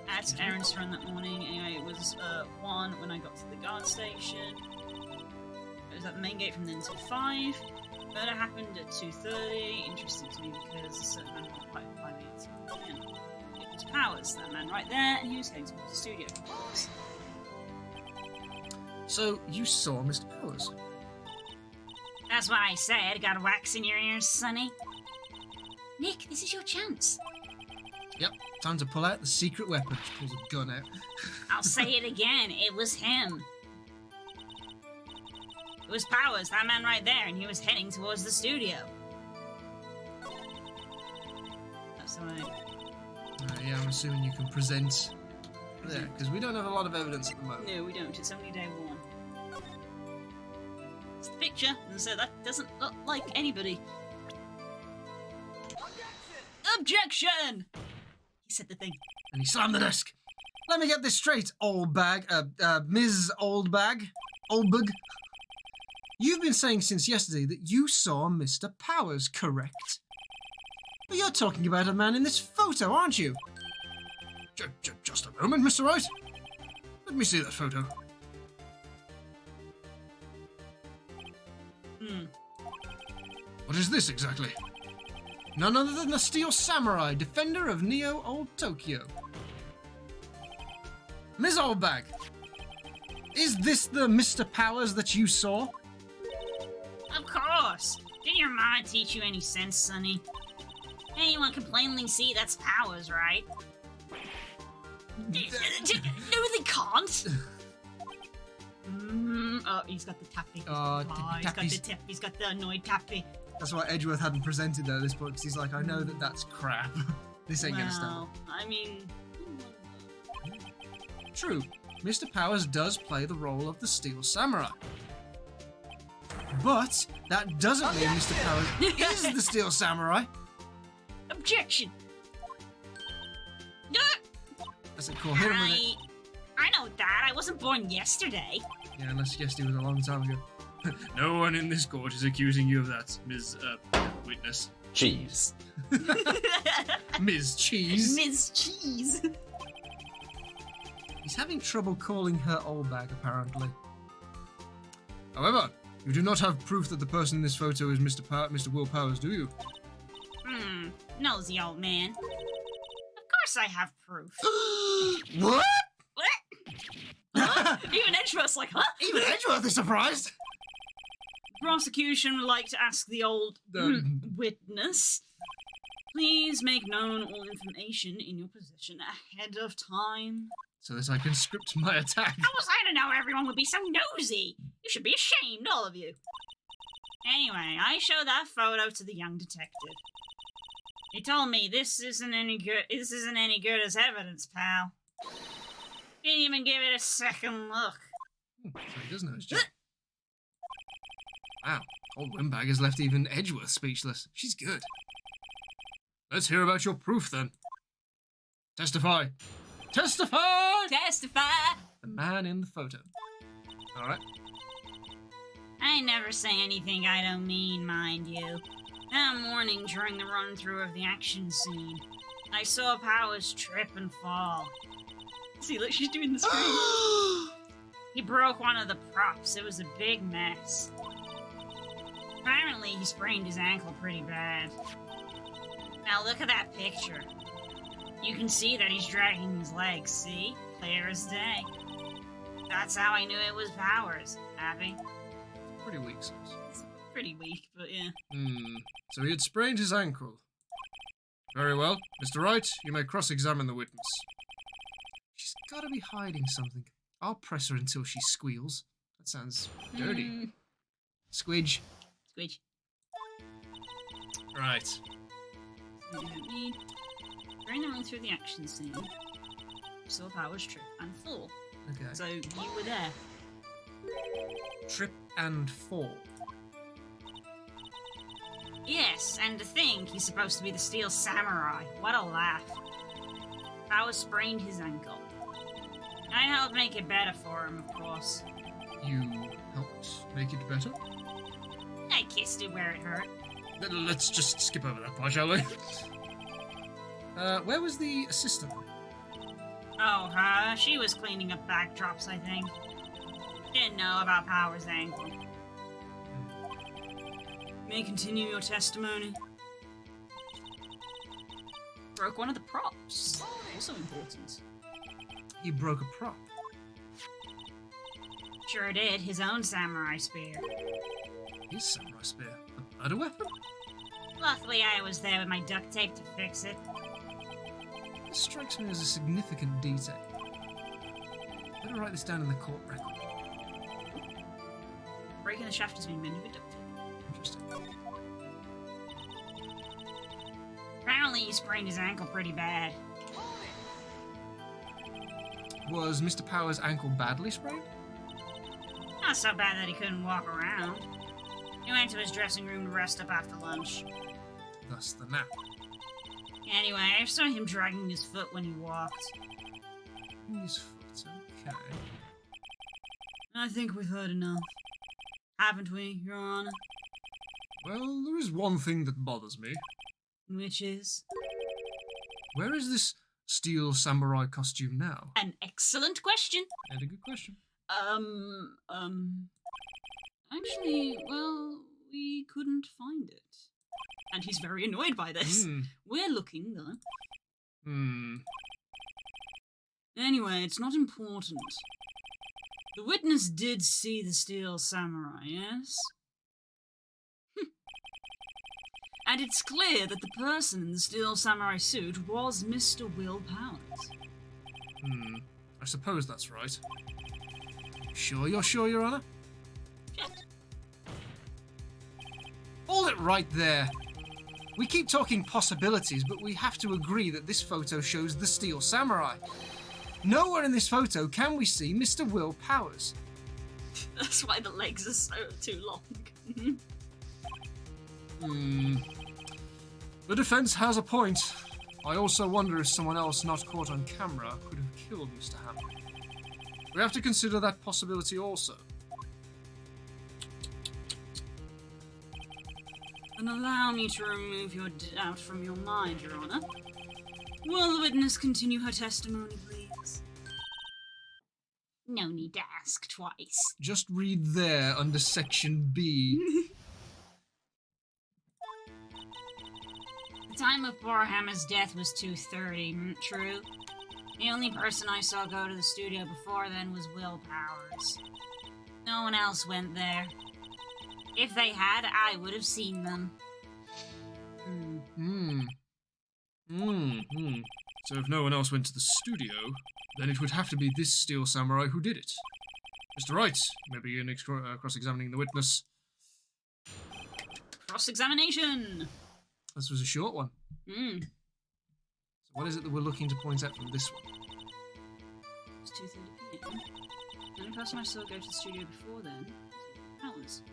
I had some errands to run that morning. Anyway, it was 1 when I got to the guard station. It was at the main gate from then till 5. Murder happened at 2:30. Interesting to me because a certain man got quite 5 minutes. It was Powers, that man right there, and he was heading towards the studio. So, you saw Mr. Powers? That's what I said. Got a wax in your ears, Sonny? Nick, this is your chance. Yep, time to pull out the secret weapon. She pulls a gun out. I'll say it again. It was him. It was Powers, that man right there, and he was heading towards the studio. That's right. Yeah, I'm assuming you can present there, because we don't have a lot of evidence at the moment. No, we don't. It's only day 1. It's the picture, and so that doesn't look like anybody. Objection! He said the thing. And he slammed the desk. Let me get this straight, Ms. Oldbag. Oldbug. You've been saying since yesterday that you saw Mr. Powers, correct? But you're talking about a man in this photo, aren't you? Just a moment, Mr. Wright. Let me see that photo. What is this exactly? None other than the Steel Samurai, defender of Neo Old Tokyo. Ms. Oldbag, is this the Mr. Powers that you saw? Of course. Did your mama teach you any sense, Sonny? Anyone can plainly see that's Powers, right? No, they can't. Oh, he's got the tappy. He's got the annoyed tappy. That's why Edgeworth hadn't presented though this book, because he's like, I know that's crap. This ain't gonna stand. I mean... True, Mr. Powers does play the role of the Steel Samurai. But that doesn't mean Mr. Powers is the Steel Samurai. Objection! That's a cool. Hit him with it. I know that. I wasn't born yesterday. Yeah, unless yesterday was a long time ago. No one in this court is accusing you of that, Ms. Witness. Cheese. Ms. Cheese. Ms. Cheese. He's having trouble calling her old bag, apparently. However, you do not have proof that the person in this photo is Mr. Will Powers, do you? Nosy old man. Of course I have proof. What? Huh? Even Edgeworth's like, huh? Even Edgeworth is surprised. Prosecution would like to ask the old witness, please make known all information in your possession ahead of time. So that I can script my attack. How was I to know everyone would be so nosy? You should be ashamed, all of you. Anyway, I show that photo to the young detective. He told me this isn't any good as evidence, pal. Didn't even give it a second look. So he does know his job. Wow, old Windbag has left even Edgeworth speechless. She's good. Let's hear about your proof then. Testify. Testify! Testify! The man in the photo. Alright. I never say anything I don't mean, mind you. That morning during the run-through of the action scene, I saw Powers trip and fall. See, look, she's doing the screen. He broke one of the props. It was a big mess. Apparently, he sprained his ankle pretty bad. Now look at that picture. You can see that he's dragging his legs, see? Clear as day. That's how I knew it was Powers. Happy? Pretty weak sauce. It's pretty weak, but yeah. So he had sprained his ankle. Very well. Mr. Wright, you may cross-examine the witness. She's gotta be hiding something. I'll press her until she squeals. That sounds dirty. Squidge. Squidge. Right. During the run through the action scene, you saw Powers trip and fall. Okay. So you were there. Trip and fall. Yes, and to think he's supposed to be the Steel Samurai. What a laugh. Powers sprained his ankle. I helped make it better for him, of course. You helped make it better? I kissed it where it hurt. Let's just skip over that part, shall we? Where was the assistant? Oh, her? She was cleaning up backdrops, I think. Didn't know about Powers' ankle. May continue your testimony. Broke one of the props. Also important. He broke a prop. Sure did. His own samurai spear. His samurai spear? A murder weapon? Luckily, I was there with my duct tape to fix it. This strikes me as a significant detail. Better write this down in the court record. Breaking the shaft has been mended with duct tape. Interesting. Apparently, he sprained his ankle pretty bad. Was Mr. Powers' ankle badly sprained? Not so bad that he couldn't walk around. He went to his dressing room to rest up after lunch. Thus the nap. Anyway, I saw him dragging his foot when he walked. His foot, okay. I think we've heard enough. Haven't we, Your Honor? Well, there is one thing that bothers me. Which is? Where is this steel samurai costume now? An excellent question. And a good question. Actually, well, we couldn't find it. And he's very annoyed by this. We're looking, though. Anyway, it's not important. The witness did see the Steel Samurai, yes? And it's clear that the person in the steel samurai suit was Mr. Will Powers. I suppose that's right. Sure, you're sure, Your Honor? Check. Hold it right there. We keep talking possibilities, but we have to agree that this photo shows the Steel Samurai. Nowhere in this photo can we see Mr. Will Powers. That's why the legs are so too long. The defense has a point. I also wonder if someone else not caught on camera could have killed Mr. Hammer. We have to consider that possibility also. Then allow me to remove your doubt from your mind, Your Honor. Will the witness continue her testimony, please? No need to ask twice. Just read there under section B. The time of poor Hammer's death was 2:30, true? The only person I saw go to the studio before then was Will Powers. No one else went there. If they had, I would have seen them. So if no one else went to the studio, then it would have to be this Steel Samurai who did it. Mr. Wright, maybe you're cross-examining the witness. Cross-examination! This was a short one. So what is it that we're looking to point out from this one? It's 2:30 p.m. The only person I saw go to the studio before then was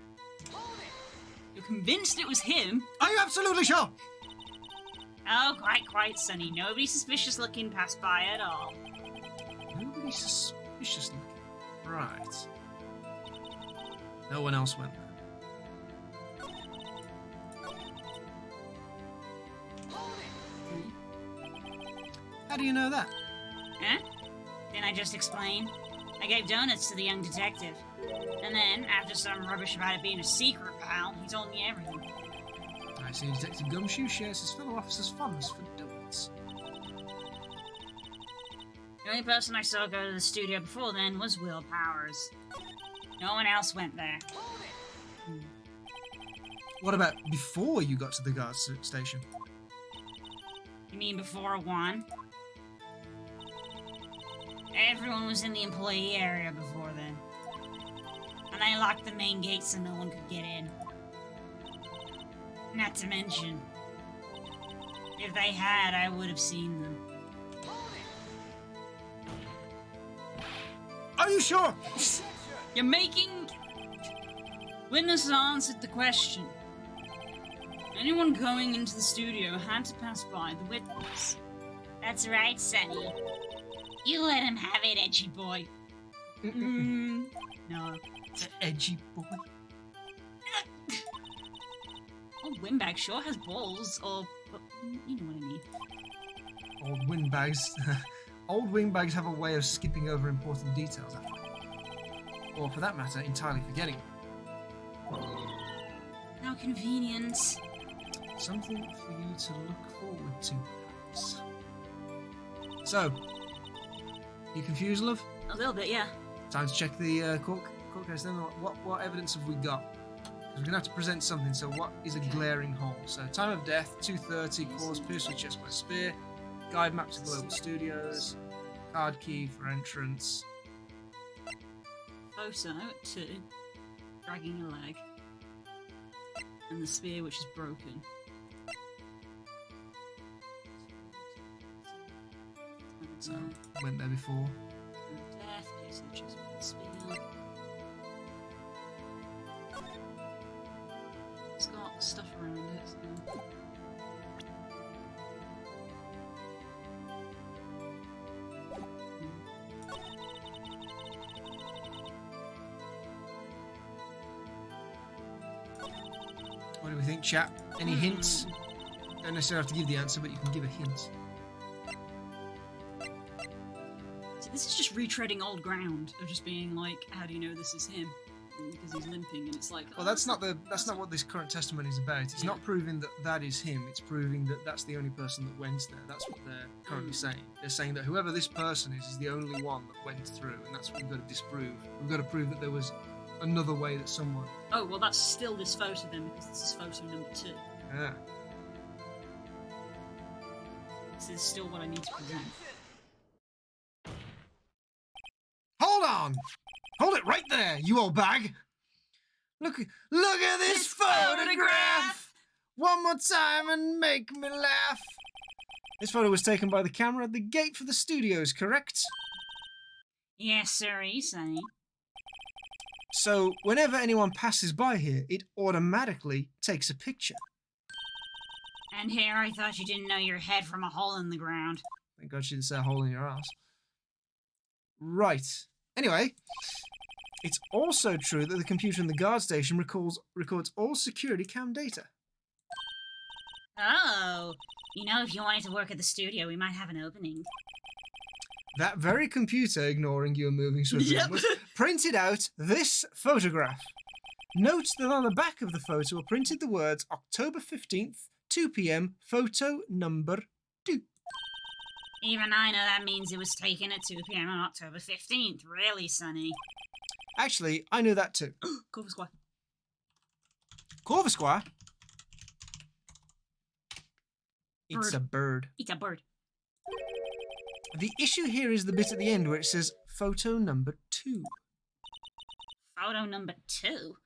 Powers. You're convinced it was him? Are you absolutely sure? Oh, quite, Sonny. Nobody suspicious looking passed by at all. Nobody suspicious looking. Right. No one else went there. How do you know that? Huh? Didn't I just explain? I gave donuts to the young detective. And then, after some rubbish about it being a secret, pal, he told me everything. I see Detective Gumshoe shares his fellow officers' fondness for donuts. The only person I saw go to the studio before then was Will Powers. No one else went there. What about before you got to the guards station? You mean before 1? Everyone was in the employee area before then. And they locked the main gate so no one could get in. Not to mention, if they had, I would have seen them. Are you sure? You're making... Witnesses answered the question. Anyone going into the studio had to pass by the witness. That's right, Sonny. You let him have it, edgy boy. No. Edgy boy. Old Windbag sure has balls, or... you know what I mean. Old windbags. Old windbags have a way of skipping over important details, or for that matter, entirely forgetting. How convenient. Something for you to look forward to, perhaps. So, you confused, love? A little bit, yeah. Time to check the court case then. What evidence have we got? Because we're going to have to present something, so what is a glaring hole? So, time of death, 2:30, cause pierced with chest by spear, guide map to Global Studios, card key for entrance. Photo at 2, dragging a leg, and the spear which is broken. So, went there before. Death, pierced with chest by spear. It's got stuff around it, so... What do we think, chat? Any hints? Don't necessarily have to give the answer, but you can give a hint. See, this is just retreading old ground of just being like, how do you know this is him? Because he's limping, and it's like. Well, that's not what this current testimony is about. It's not proving that that is him. It's proving that that's the only person that went there. That's what they're currently saying. They're saying that whoever this person is the only one that went through, and that's what we've got to disprove. We've got to prove that there was another way that someone. Oh well, that's still this photo then, because this is photo number 2. Yeah. This is still what I need to present. Hold on! Hold it right there, you old bag! Look at this photograph! One more time and make me laugh! This photo was taken by the camera at the gate for the studios, correct? Yes, sirree, Sonny. So, whenever anyone passes by here, it automatically takes a picture. And here, I thought you didn't know your head from a hole in the ground. Thank God she didn't say a hole in your ass. Right. Anyway, it's also true that the computer in the guard station records all security cam data. Oh, you know, if you wanted to work at the studio, we might have an opening. That very computer, ignoring you and moving swiftly, was printed out this photograph. Note that on the back of the photo are printed the words October 15th, 2 p.m, photo number 2. Even I know that means it was taken at 2 p.m. on October 15th. Really, Sonny? Actually, I knew that too. Corver Squire. Corver Squire? It's Bird. a bird. It's a bird. The issue here is the bit at the end where it says photo number 2. Photo number 2?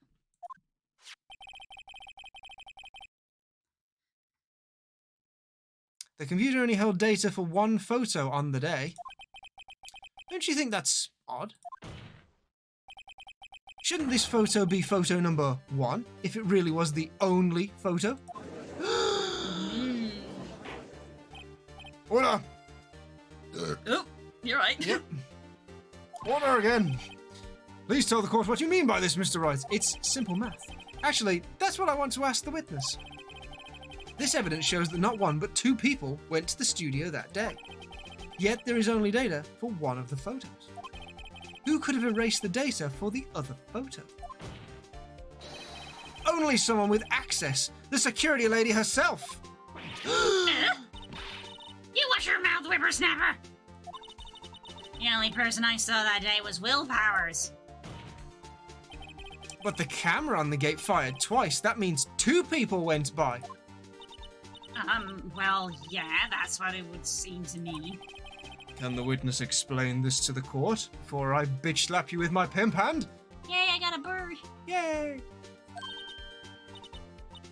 The computer only held data for one photo on the day. Don't you think that's odd? Shouldn't this photo be photo number 1 if it really was the only photo? Order! Oh, you're right. Yep. Order again. Please tell the court what you mean by this, Mr. Wright. It's simple math. Actually, that's what I want to ask the witness. This evidence shows that not one but 2 people went to the studio that day. Yet there is only data for one of the photos. Who could have erased the data for the other photo? Only someone with access, the security lady herself. You watch your mouth, whippersnapper! The only person I saw that day was Will Powers. But the camera on the gate fired twice. That means 2 people went by. Well, yeah, that's what it would seem to me. Can the witness explain this to the court before I bitch slap you with my pimp hand? Yay, I got a bird. Yay!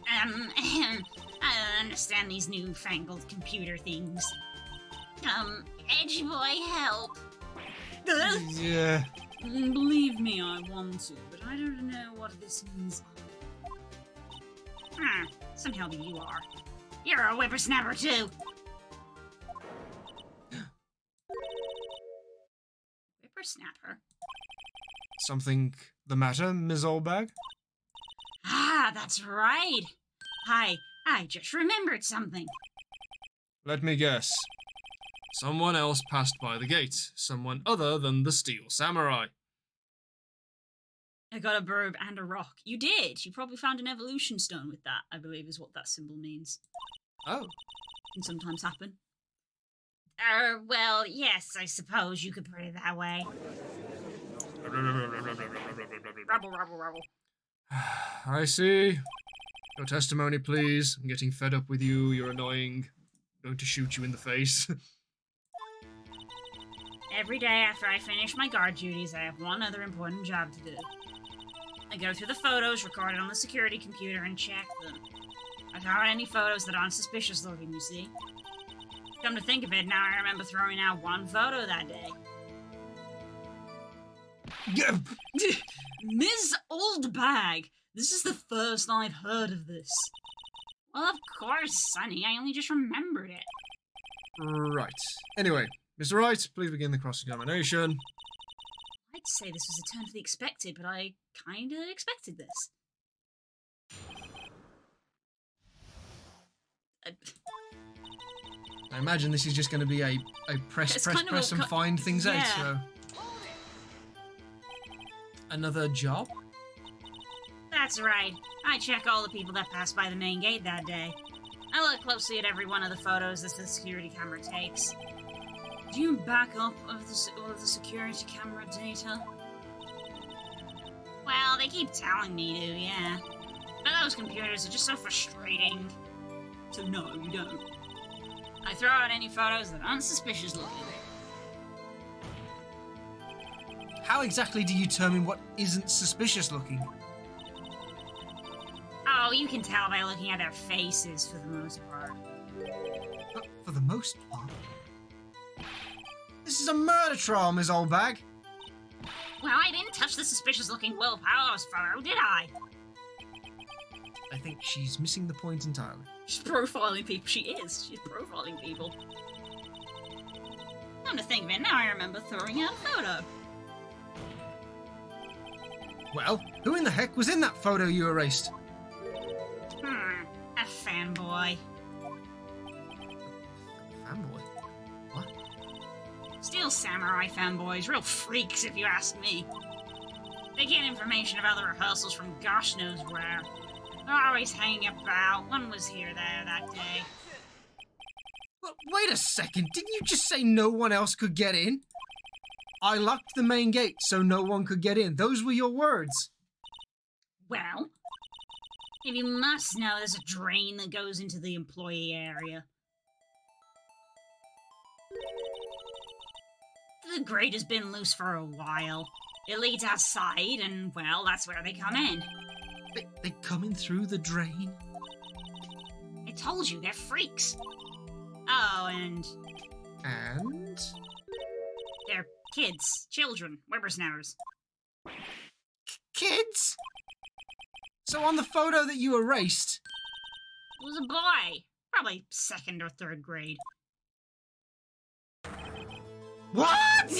I don't understand these newfangled computer things. Edgy boy, help. Yeah. Believe me, I want to, but I don't know what this means. Somehow you are. You're a whippersnapper too. Whippersnapper? Something the matter, Ms. Oldbag? Ah, that's right. I just remembered something. Let me guess. Someone else passed by the gate. Someone other than the Steel Samurai. I got a burb and a rock. You did. You probably found an evolution stone with that, I believe is what that symbol means. Oh. Can sometimes happen. Well, yes, I suppose you could put it that way. Rubble, rubble, rubble. I see. Your testimony, please. I'm getting fed up with you. You're annoying. I'm going to shoot you in the face. Every day after I finish my guard duties, I have one other important job to do. I go through the photos recorded on the security computer and check them. I found any photos that aren't suspicious looking, you see. Come to think of it, now I remember throwing out one photo that day. Ms. Oldbag! This is the first I've heard of this. Well, of course, Sonny. I only just remembered it. Right. Anyway, Mr. Wright, please begin the cross-examination. I'd say this was a turn for the expected, but I kinda expected this. I imagine this is just going to be a press and find things out, so... Another job? That's right. I check all the people that passed by the main gate that day. I look closely at every one of the photos that the security camera takes. Do you back up all of the security camera data? Well, they keep telling me to, yeah. But those computers are just so frustrating. So no, you don't. I throw out any photos that aren't suspicious looking. How exactly do you determine what isn't suspicious looking? Oh, you can tell by looking at their faces for the most part. For the most part. This is a murder trial, Ms. Oldbag. Well, I didn't touch the suspicious-looking Will Powers photo, did I? I think she's missing the point entirely. She's profiling people. She is. She's profiling people. Come to think of it, now I remember throwing out a photo. Well, who in the heck was in that photo you erased? A fanboy. Fanboy? What? Steel Samurai fanboys, real freaks if you ask me. They get information about the rehearsals from gosh knows where. They're always hanging about. One was here there that day. Well, wait a second, didn't you just say no one else could get in? I locked the main gate so no one could get in. Those were your words. Well, if you must know, there's a drain that goes into the employee area. The grate has been loose for a while. It leads outside, and, well, that's where they come in. They come in through the drain? I told you, they're freaks. Oh, and... And? They're kids, children, whippersnappers. Kids? So on the photo that you erased... It was a boy. Probably 2nd or 3rd grade. What?!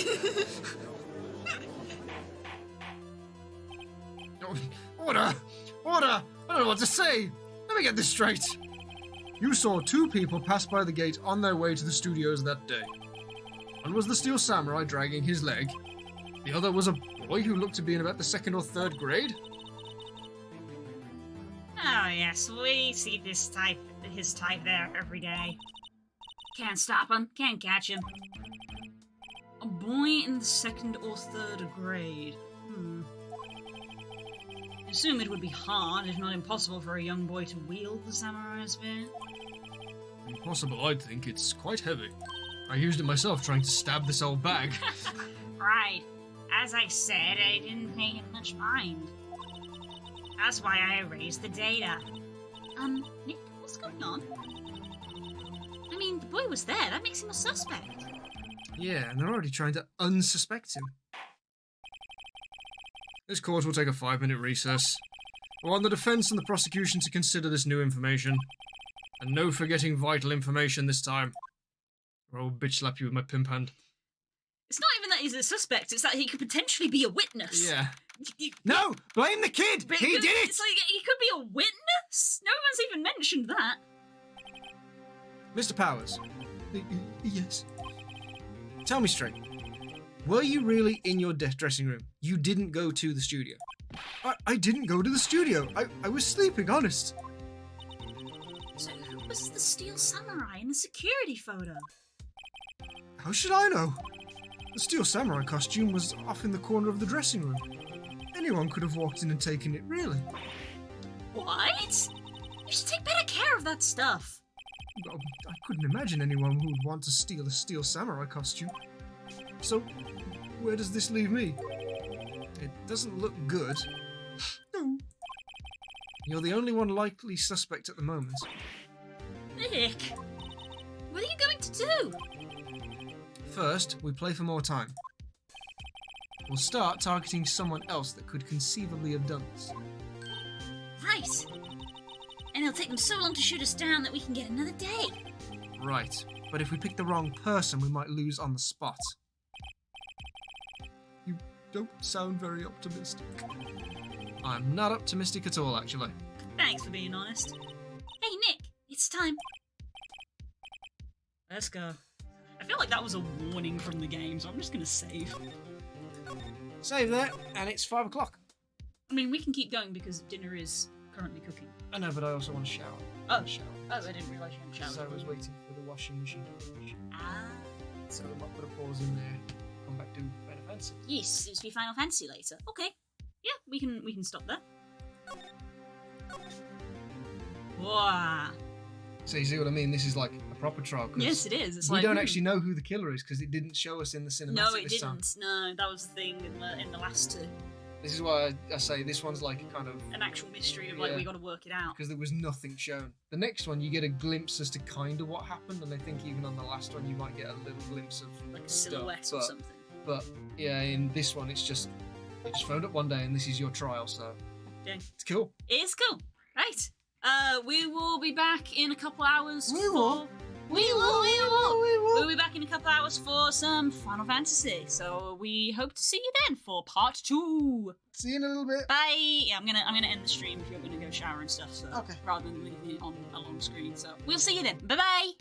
Order! I don't know what to say. Let me get this straight. You saw 2 people pass by the gate on their way to the studios that day. One was the Steel Samurai dragging his leg. The other was a boy who looked to be in about the 2nd or 3rd grade. Oh yes, we see his type there every day. Can't stop him, can't catch him. A boy in the 2nd or 3rd grade. I assume it would be hard, if not impossible, for a young boy to wield the samurai spear. Impossible, I'd think. It's quite heavy. I used it myself trying to stab this old bag. Right. As I said, I didn't pay him much mind. That's why I erased the data. Nick, what's going on? I mean, the boy was there. That makes him a suspect. Yeah, and they're already trying to unsuspect him. This court will take a 5-minute recess. I want the defense and the prosecution to consider this new information. And no forgetting vital information this time. Or I'll bitch slap you with my pimp hand. It's not even that he's a suspect, it's that he could potentially be a witness. Yeah. No! Blame the kid! He did it! It's like, he could be a witness? No one's even mentioned that. Mr. Powers. Yes? Tell me straight. Were you really in your dressing room? You didn't go to the studio. I didn't go to the studio. I was sleeping, honest. So who was the Steel Samurai in the security photo? How should I know? The Steel Samurai costume was off in the corner of the dressing room. Anyone could have walked in and taken it, really. What? You should take better care of that stuff. Well, I couldn't imagine anyone who would want to steal a Steel Samurai costume. So, where does this leave me? It doesn't look good. No. You're the only one likely suspect at the moment. Nick, what are you going to do? First, we play for more time. We'll start targeting someone else that could conceivably have done this. Right. And it'll take them so long to shoot us down that we can get another day. Right. But if we pick the wrong person, we might lose on the spot. You don't sound very optimistic. I'm not optimistic at all, actually. Thanks for being honest. Hey, Nick, it's time. Let's go. I feel like that was a warning from the game, so I'm just gonna save. Save that, and it's 5 o'clock. I mean, we can keep going because dinner is currently cooking. I know, but I also want to shower. Oh, I didn't realise you hadn't showered. So I was waiting for the washing machine to finish. Ah. So I might put a pause in there. Come back to Final Fantasy. Yes, seems to be Final Fantasy later. Okay. Yeah, we can stop there. Wow. So you see what I mean? This is like a proper trial. 'Cause Yes, it is. It's we like, don't actually know who the killer is because it didn't show us in the cinematic No, it this time. didn't. No, that was the thing in the last two. This is why I say this one's like kind of An actual mystery of like Yeah. we got to work it out. because there was nothing shown. The next one, you get a glimpse as to kind of what happened, and I think even on the last one, you might get a little glimpse of Like a stuff, silhouette or something. But yeah, in this one, it's just you just phoned up one day, and this is your trial, so Yeah. it's cool. It's cool. Right. We will be back in a couple hours. We will. We'll be back in a couple hours for some Final Fantasy. So we hope to see you then for part 2. See you in a little bit. Bye. Yeah, I'm gonna end the stream if you're gonna go shower and stuff. So Okay. rather than leaving it on a long screen. So we'll see you then. Bye bye.